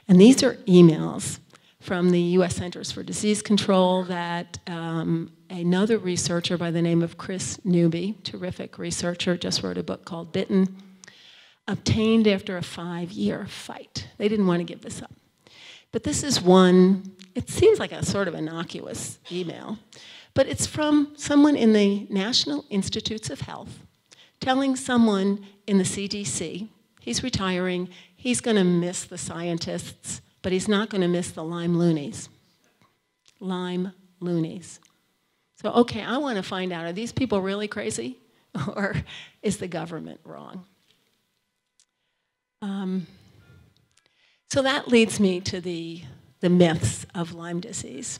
And these are emails from the U.S. Centers for Disease Control that another researcher by the name of Chris Newby, terrific researcher, just wrote a book called Bitten, obtained after a 5-year fight. They didn't want to give this up. But this is one, it seems like a sort of innocuous email, but it's from someone in the National Institutes of Health telling someone in the CDC, he's retiring, he's going to miss the scientists, but he's not going to miss the Lyme loonies. Lyme loonies. So, okay, I want to find out, are these people really crazy? Or is the government wrong? So that leads me to the myths of Lyme disease.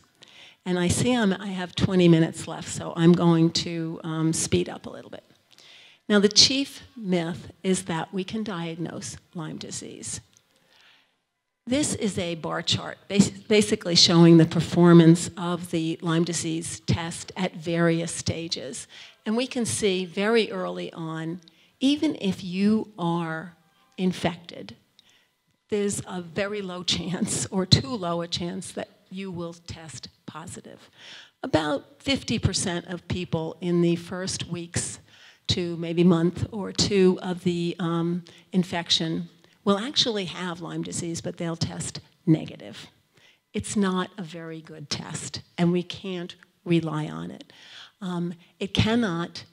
And I see I have 20 minutes left, so I'm going to speed up a little bit. Now, the chief myth is that we can diagnose Lyme disease. This is a bar chart, basically showing the performance of the Lyme disease test at various stages. And we can see very early on, even if you are infected, there's a very low chance, or too low a chance, that you will test positive. About 50% of people in the first weeks to maybe month or two of the infection will actually have Lyme disease, but they'll test negative. It's not a very good test, and we can't rely on it. It cannot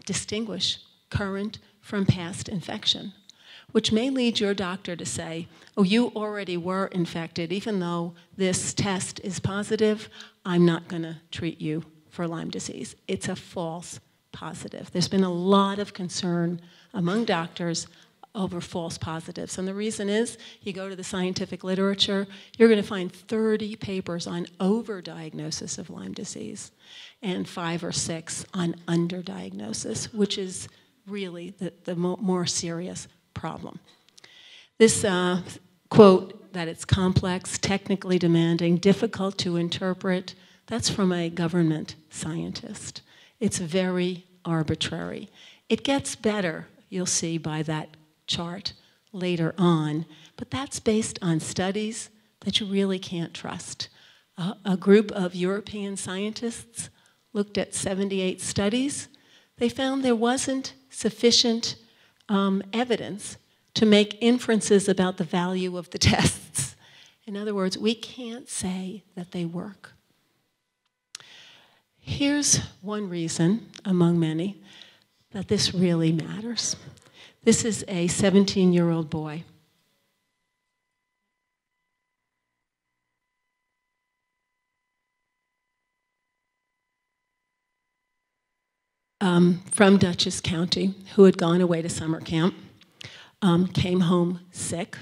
distinguish current from past infection, which may lead your doctor to say, oh, you already were infected, even though this test is positive, I'm not going to treat you for Lyme disease. It's a false positive. There's been a lot of concern among doctors over false positives. And the reason is, you go to the scientific literature, you're going to find 30 papers on overdiagnosis of Lyme disease and 5 or 6 on underdiagnosis, which is really the more serious problem. This quote that it's complex, technically demanding, difficult to interpret, that's from a government scientist. It's very arbitrary. It gets better, you'll see by that chart later on, but that's based on studies that you really can't trust. A group of European scientists looked at 78 studies. They found there wasn't sufficient evidence to make inferences about the value of the tests. In other words, we can't say that they work. Here's one reason, among many, that this really matters. This is a 17-year-old boy. From Dutchess County, who had gone away to summer camp, came home sick.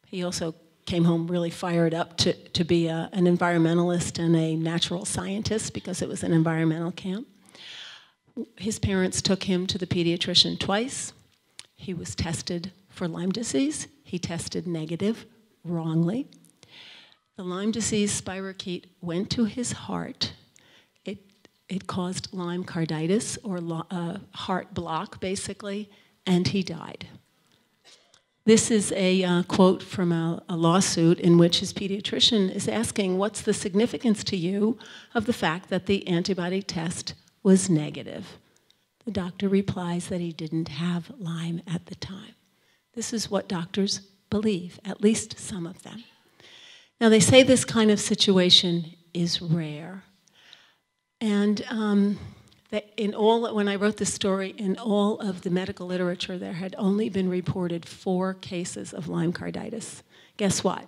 He also came home really fired up to be an environmentalist and a natural scientist because it was an environmental camp. His parents took him to the pediatrician twice. He was tested for Lyme disease. He tested negative, wrongly. The Lyme disease spirochete went to his heart. It caused Lyme carditis, or heart block, basically, and he died. This is a quote from a lawsuit in which his pediatrician is asking, what's the significance to you of the fact that the antibody test was negative? The doctor replies that he didn't have Lyme at the time. This is what doctors believe, at least some of them. Now, they say this kind of situation is rare. And when I wrote this story, in all of the medical literature, there had only been reported 4 cases of Lyme carditis. Guess what?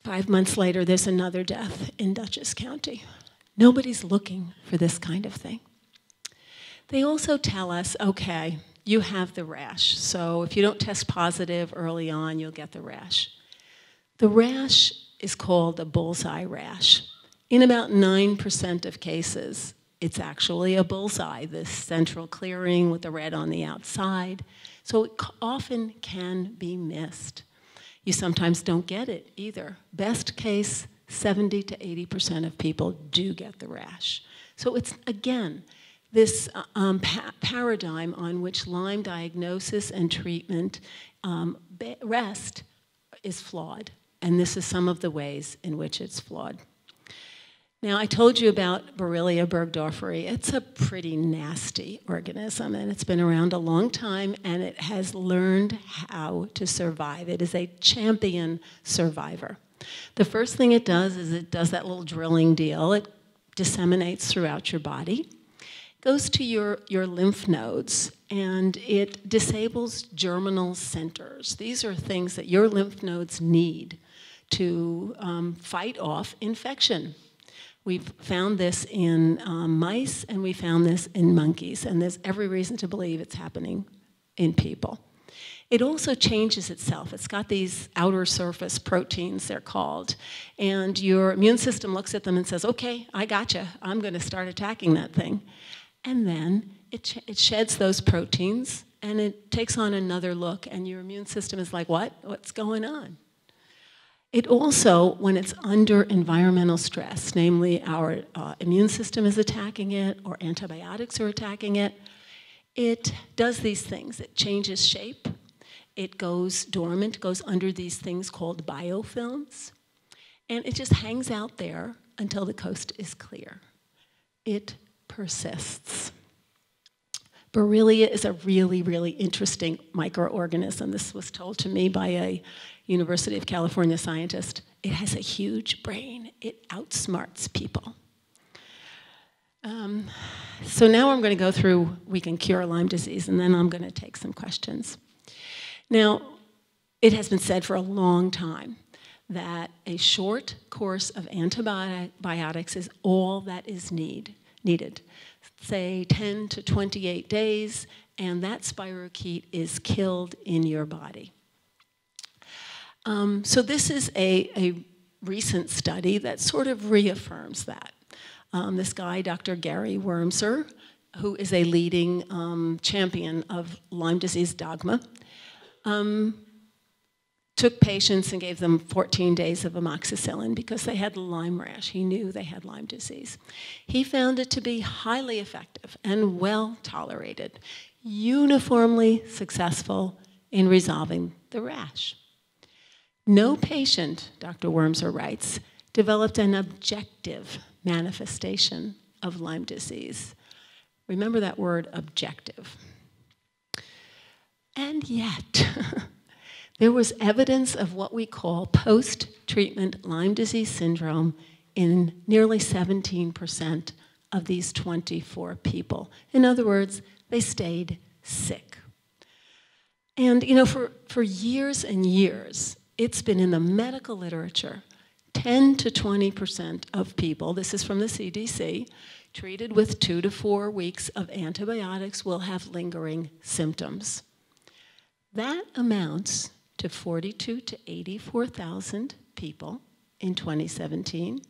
5 months later, there's another death in Dutchess County. Nobody's looking for this kind of thing. They also tell us, okay, you have the rash, so if you don't test positive early on, you'll get the rash. The rash is called a bullseye rash. In about 9% of cases, it's actually a bullseye, this central clearing with the red on the outside. So it often can be missed. You sometimes don't get it either. Best case, 70 to 80% of people do get the rash. So it's, again, this paradigm on which Lyme diagnosis and treatment rest is flawed. And this is some of the ways in which it's flawed. Now, I told you about Borrelia burgdorferi. It's a pretty nasty organism, and it's been around a long time, and it has learned how to survive. It is a champion survivor. The first thing it does is it does that little drilling deal. It disseminates throughout your body, goes to your lymph nodes, and it disables germinal centers. These are things that your lymph nodes need to fight off infection. We've found this in mice, and we found this in monkeys, and there's every reason to believe it's happening in people. It also changes itself. It's got these outer surface proteins, they're called, and your immune system looks at them and says, okay, I gotcha, I'm going to start attacking that thing. And then it sheds those proteins, and it takes on another look, and your immune system is like, what? What's going on? It also, when it's under environmental stress, namely our immune system is attacking it or antibiotics are attacking it, it does these things. It changes shape. It goes dormant, goes under these things called biofilms, and it just hangs out there until the coast is clear. It persists. Borrelia is a really, really interesting microorganism. This was told to me by a University of California scientist. It has a huge brain. It outsmarts people. So now I'm going to go through, we can cure Lyme disease, and then I'm going to take some questions. Now, it has been said for a long time that a short course of antibiotics is all that is needed. Say 10 to 28 days, and that spirochete is killed in your body. So this is a recent study that sort of reaffirms that. This guy, Dr. Gary Wormser, who is a leading champion of Lyme disease dogma, took patients and gave them 14 days of amoxicillin because they had Lyme rash. He knew they had Lyme disease. He found it to be highly effective and well tolerated, uniformly successful in resolving the rash. No patient, Dr. Wormser writes, developed an objective manifestation of Lyme disease. Remember that word, objective. And yet, there was evidence of what we call post-treatment Lyme disease syndrome in nearly 17% of these 24 people. In other words, they stayed sick. And you know, for years and years, it's been in the medical literature, 10 to 20% of people, this is from the CDC, treated with 2 to 4 weeks of antibiotics will have lingering symptoms. That amounts to 42 to 84,000 people in 2017.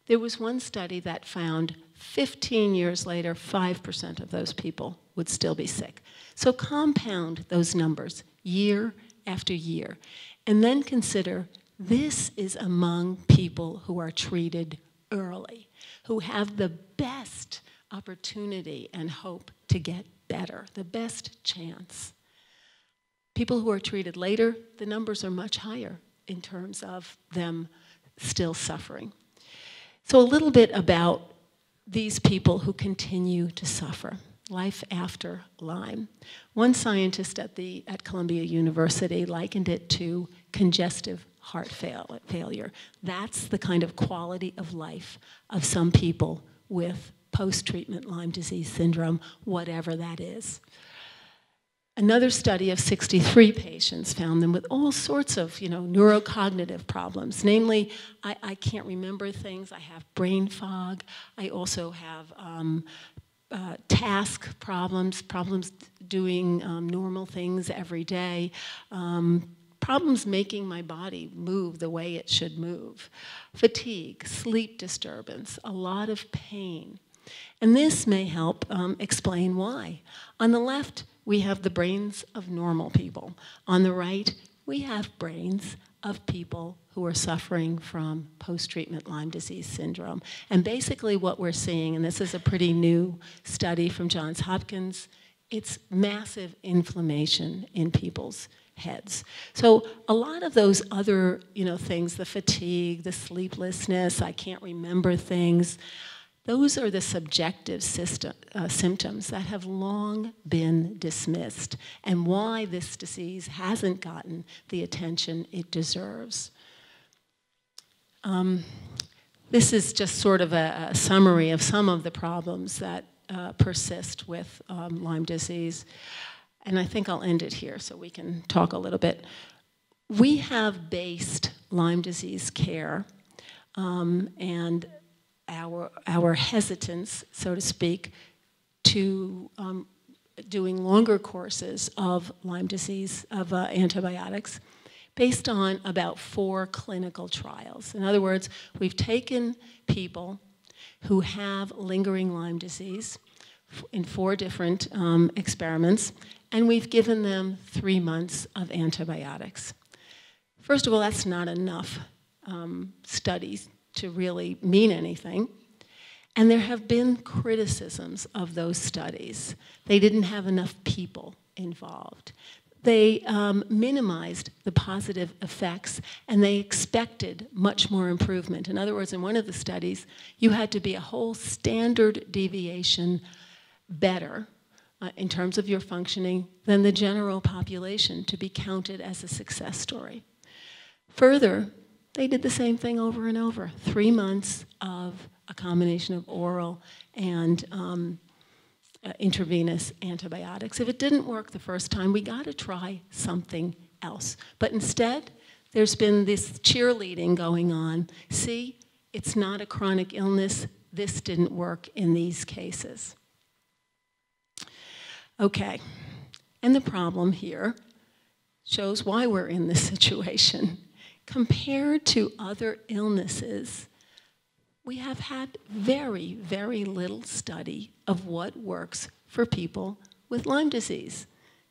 There was one study that found 15 years later, 5% of those people would still be sick. So compound those numbers year after year. And then consider this is among people who are treated early, who have the best opportunity and hope to get better, the best chance. People who are treated later, the numbers are much higher in terms of them still suffering. So a little bit about these people who continue to suffer, life after Lyme. One scientist at Columbia University likened it to congestive heart failure. That's the kind of quality of life of some people with post-treatment Lyme disease syndrome, whatever that is. Another study of 63 patients found them with all sorts of, neurocognitive problems. Namely, I can't remember things. I have brain fog. I also have task problems doing normal things every day, problems making my body move the way it should move, fatigue, sleep disturbance, a lot of pain. And this may help explain why. On the left, we have the brains of normal people. On the right, we have brains of people who are suffering from post-treatment Lyme disease syndrome. And basically what we're seeing, and this is a pretty new study from Johns Hopkins, it's massive inflammation in people's heads. So a lot of those other, things, the fatigue, the sleeplessness, I can't remember things, those are the subjective symptoms that have long been dismissed, and why this disease hasn't gotten the attention it deserves. This is just sort of a summary of some of the problems that persist with Lyme disease, and I think I'll end it here so we can talk a little bit. We have based Lyme disease care and our hesitance, so to speak, to doing longer courses of Lyme disease, of antibiotics, based on about 4 clinical trials. In other words, we've taken people who have lingering Lyme disease in 4 different experiments, and we've given them 3 months of antibiotics. First of all, that's not enough studies to really mean anything. And there have been criticisms of those studies. They didn't have enough people involved. They minimized the positive effects, and they expected much more improvement. In other words, in one of the studies, you had to be a whole standard deviation better in terms of your functioning than the general population to be counted as a success story. Further, they did the same thing over and over. 3 months of a combination of oral and intravenous antibiotics. If it didn't work the first time, we got to try something else. But instead, there's been this cheerleading going on. See, it's not a chronic illness. This didn't work in these cases. Okay, and the problem here shows why we're in this situation. Compared to other illnesses, we have had very, very little study of what works for people with Lyme disease.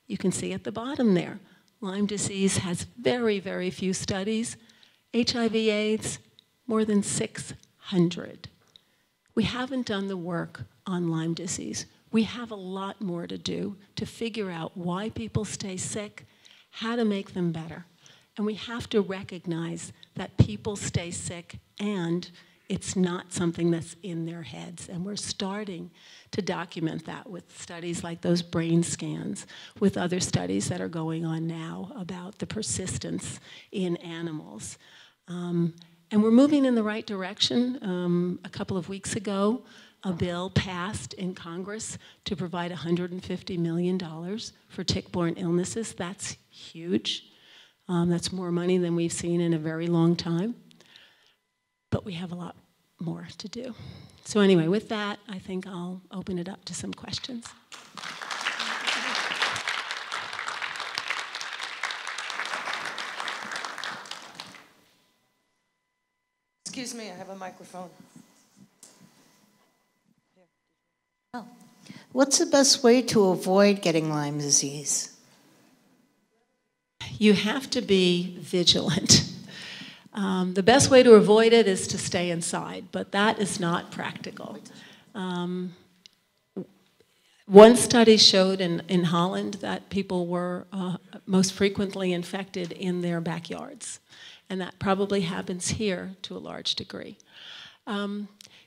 You can see at the bottom there, Lyme disease has very, very few studies. HIV/AIDS, more than 600. We haven't done the work on Lyme disease. We have a lot more to do to figure out why people stay sick, how to make them better. And we have to recognize that people stay sick and it's not something that's in their heads. And we're starting to document that with studies like those brain scans, with other studies that are going on now about the persistence in animals. And we're moving in the right direction. A couple of weeks ago, a bill passed in Congress to provide $150 million for tick-borne illnesses. That's huge. That's more money than we've seen in a very long time. But we have a lot more to do. So anyway, with that, I think I'll open it up to some questions. Excuse me, I have a microphone. Oh. What's the best way to avoid getting Lyme disease? You have to be vigilant. The best way to avoid it is to stay inside, but that is not practical. One study showed in Holland that people were most frequently infected in their backyards. And that probably happens here to a large degree.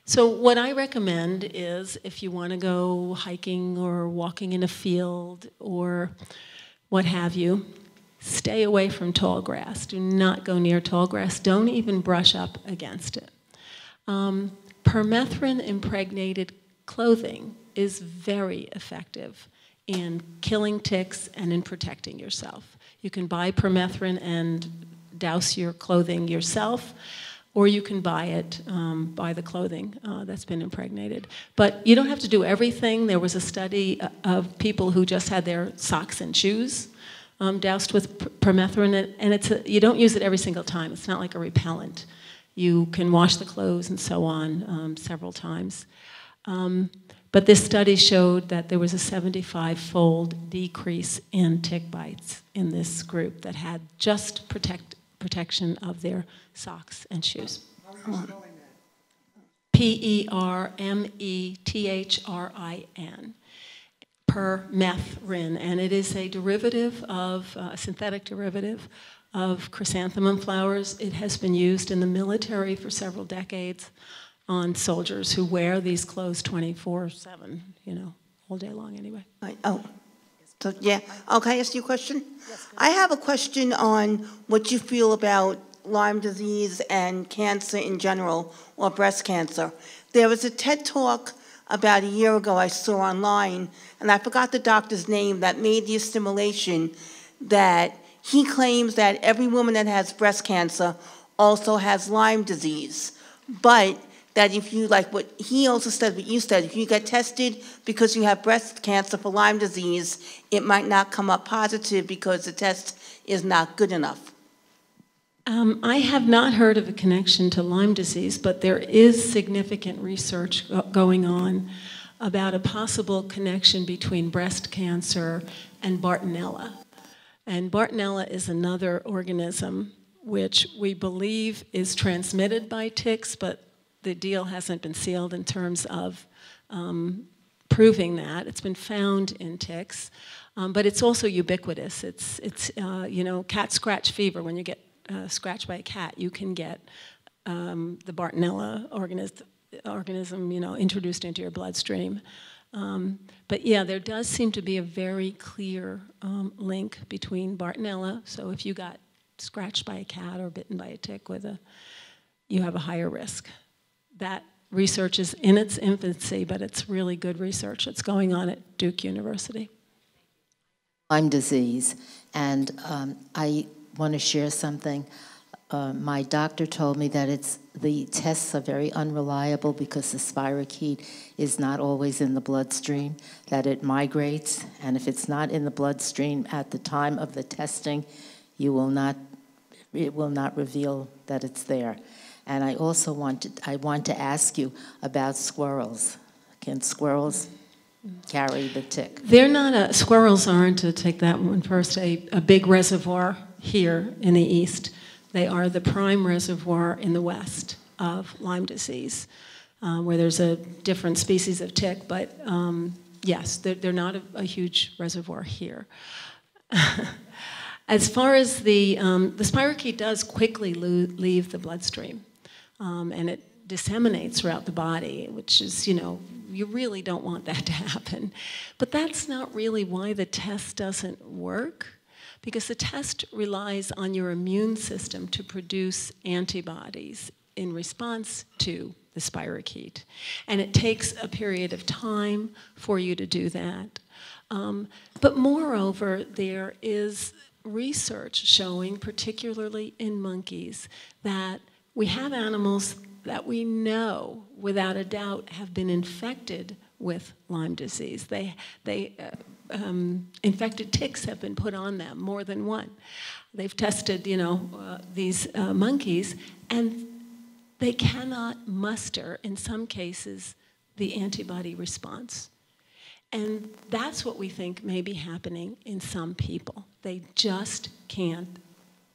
So what I recommend is if you want to go hiking or walking in a field or what have you, stay away from tall grass. Do not go near tall grass. Don't even brush up against it. Permethrin-impregnated clothing is very effective in killing ticks and in protecting yourself. You can buy permethrin and douse your clothing yourself, or you can buy it, buy the clothing that's been impregnated. But you don't have to do everything. There was a study of people who just had their socks and shoes doused with permethrin, and you don't use it every single time. It's not like a repellent. You can wash the clothes and so on several times. But this study showed that there was a 75-fold decrease in tick bites in this group that had just protection of their socks and shoes. How are you spelling that? Permethrin. Permethrin, and it is a derivative of, a synthetic derivative of chrysanthemum flowers. It has been used in the military for several decades on soldiers who wear these clothes 24/7, you know, all day long anyway. Oh, so yeah. Okay, I ask you a question? Yes, I have a question on what you feel about Lyme disease and cancer in general, or breast cancer. There was a TED Talk about a year ago I saw online, and I forgot the doctor's name, that made the assimilation that he claims that every woman that has breast cancer also has Lyme disease. But that if you, like what he also said, what you said, if you get tested because you have breast cancer for Lyme disease, it might not come up positive because the test is not good enough. I have not heard of a connection to Lyme disease, but there is significant research going on about a possible connection between breast cancer and Bartonella. And Bartonella is another organism which we believe is transmitted by ticks, but the deal hasn't been sealed in terms of proving that. It's been found in ticks, but it's also ubiquitous. It's you know, cat scratch fever. When you get scratched by a cat, you can get the Bartonella organism, you know, introduced into your bloodstream. But yeah, there does seem to be a very clear link between Bartonella. So if you got scratched by a cat or bitten by a tick you have a higher risk. That research is in its infancy, but it's really good research. It's going on at Duke University. Lyme disease, and I want to share something. My doctor told me that the tests are very unreliable because the spirochete is not always in the bloodstream, that it migrates, and if it's not in the bloodstream at the time of the testing, it will not reveal that it's there. And I also want to ask you about squirrels. Can squirrels carry the tick? They're not squirrels aren't, to take that one first, a big reservoir here in the east. They are the prime reservoir in the west of Lyme disease, where there's a different species of tick, but yes, they're not a huge reservoir here. As far as the spirochete does quickly leave the bloodstream, and it disseminates throughout the body, which is, you know, you really don't want that to happen. But that's not really why the test doesn't work, because the test relies on your immune system to produce antibodies in response to the spirochete. And it takes a period of time for you to do that. But moreover, there is research showing, particularly in monkeys, that we have animals that we know, without a doubt, have been infected with Lyme disease. Infected ticks have been put on them, more than one. They've tested, you know, these monkeys, and they cannot muster, in some cases, the antibody response. And that's what we think may be happening in some people. They just can't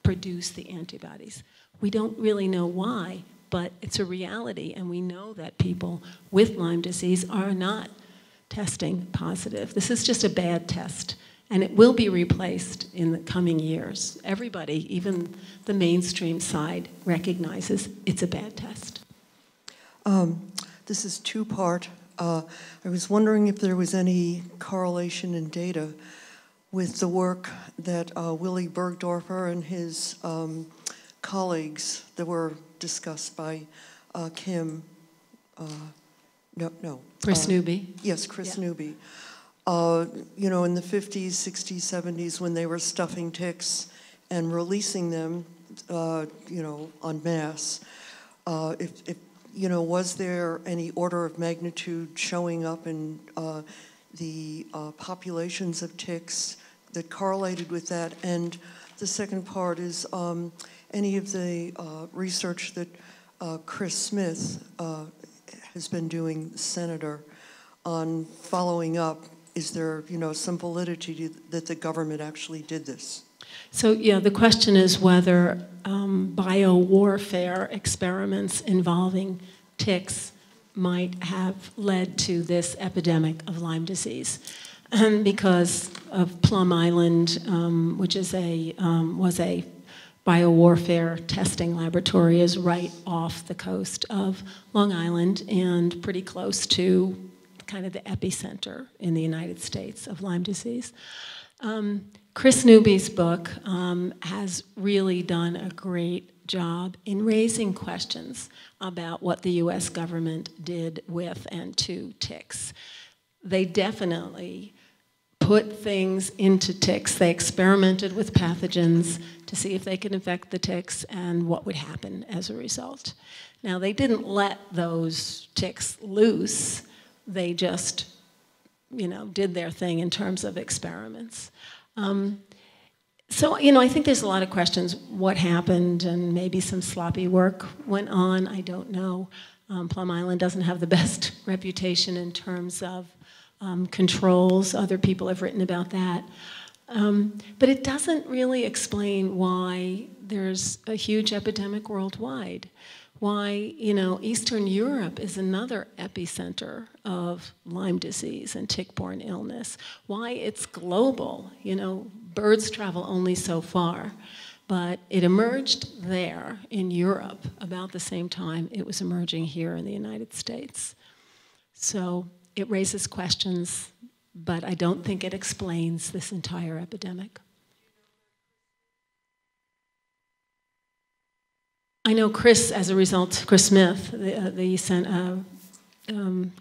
produce the antibodies. We don't really know why, but it's a reality, and we know that people with Lyme disease are not testing positive. This is just a bad test, and it will be replaced in the coming years. Everybody, even the mainstream side, recognizes it's a bad test. This is two-part. I was wondering if there was any correlation in data with the work that Willy Bergdorfer and his colleagues that were discussed by Kim. Chris Newby. Yes, Chris Newby. You know, in the 50s, 60s, 70s, when they were stuffing ticks and releasing them, you know, en masse, if you know, was there any order of magnitude showing up in the populations of ticks that correlated with that? And the second part is any of the research that Chris Smith has been doing, the senator, on following up. Is there, you know, some validity that the government actually did this? So, yeah, the question is whether biowarfare experiments involving ticks might have led to this epidemic of Lyme disease. Because of Plum Island, which is was a biowarfare testing laboratory, is right off the coast of Long Island and pretty close to kind of the epicenter in the United States of Lyme disease. Chris Newby's book has really done a great job in raising questions about what the US government did with and to ticks. They definitely put things into ticks. They experimented with pathogens to see if they could infect the ticks and what would happen as a result. Now, they didn't let those ticks loose. They just, you know, did their thing in terms of experiments. So, you know, I think there's a lot of questions. What happened, and maybe some sloppy work went on. I don't know. Plum Island doesn't have the best reputation in terms of controls. Other people have written about that. But it doesn't really explain why there's a huge epidemic worldwide. Why, you know, Eastern Europe is another epicenter of Lyme disease and tick-borne illness. Why it's global. You know, birds travel only so far. But it emerged there in Europe about the same time it was emerging here in the United States. So it raises questions, but I don't think it explains this entire epidemic. I know Chris, as a result, Chris Smith, the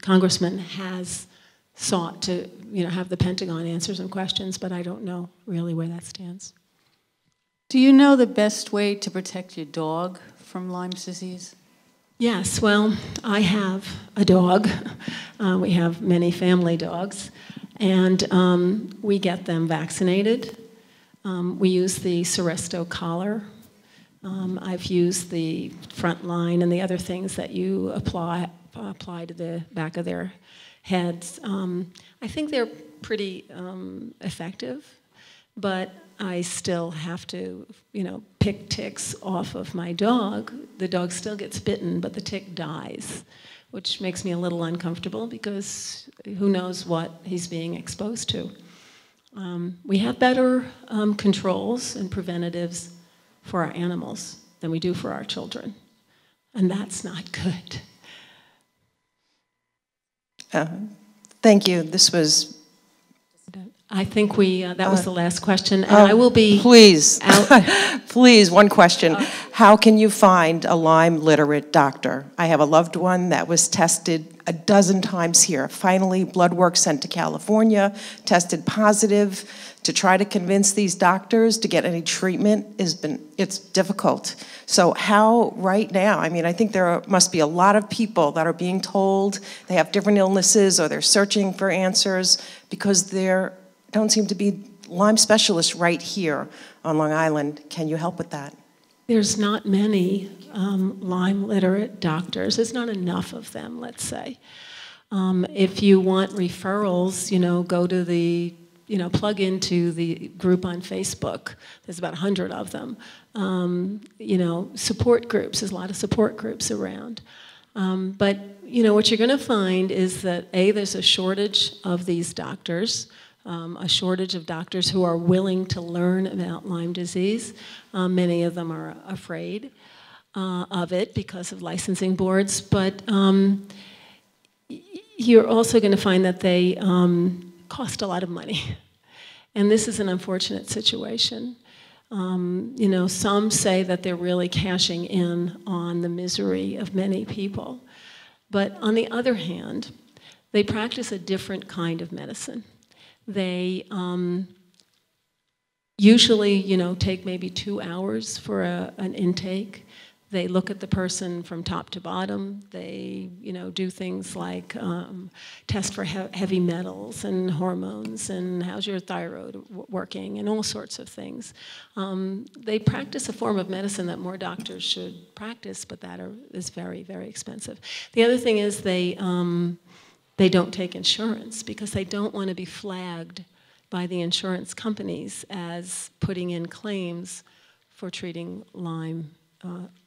congressman, has sought to, you know, have the Pentagon answer some questions, but I don't know really where that stands. Do you know the best way to protect your dog from Lyme's disease? Yes, well, I have a dog. We have many family dogs, and we get them vaccinated. We use the Seresto collar. I've used the front line and the other things that you apply to the back of their heads. I think they're pretty effective, but I still have to, you know, pick ticks off of my dog. The dog still gets bitten, but the tick dies, which makes me a little uncomfortable because who knows what he's being exposed to. We have better controls and preventatives for our animals than we do for our children, and that's not good. Thank you. This was... I think that was the last question, and I will be please, out. Please, one question. How can you find a Lyme literate doctor? I have a loved one that was tested a dozen times here. Finally, blood work sent to California, tested positive. To try to convince these doctors to get any treatment it's difficult. So how right now, I mean, I think there must be a lot of people that are being told they have different illnesses or they're searching for answers because there don't seem to be Lyme specialists right here on Long Island. Can you help with that? There's not many Lyme literate doctors. There's not enough of them, let's say. If you want referrals, you know, go to the, you know, plug into the group on Facebook. There's about 100 of them. You know, support groups. There's a lot of support groups around. But you know, what you're going to find is that there's a shortage of these doctors, a shortage of doctors who are willing to learn about Lyme disease. Many of them are afraid of it because of licensing boards, but you're also going to find that they cost a lot of money. And this is an unfortunate situation. You know, some say that they're really cashing in on the misery of many people. But on the other hand, they practice a different kind of medicine. They usually, you know, take maybe 2 hours for an intake. They look at the person from top to bottom. They, you know, do things like test for heavy metals and hormones and how's your thyroid working and all sorts of things. They practice a form of medicine that more doctors should practice, but that is very, very expensive. The other thing is they don't take insurance because they don't want to be flagged by the insurance companies as putting in claims for treating Lyme,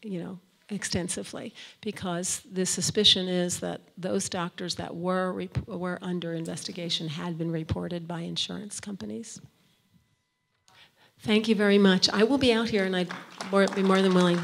you know, extensively, because the suspicion is that those doctors that were under investigation had been reported by insurance companies. Thank you very much. I will be out here, and I'd be more than willing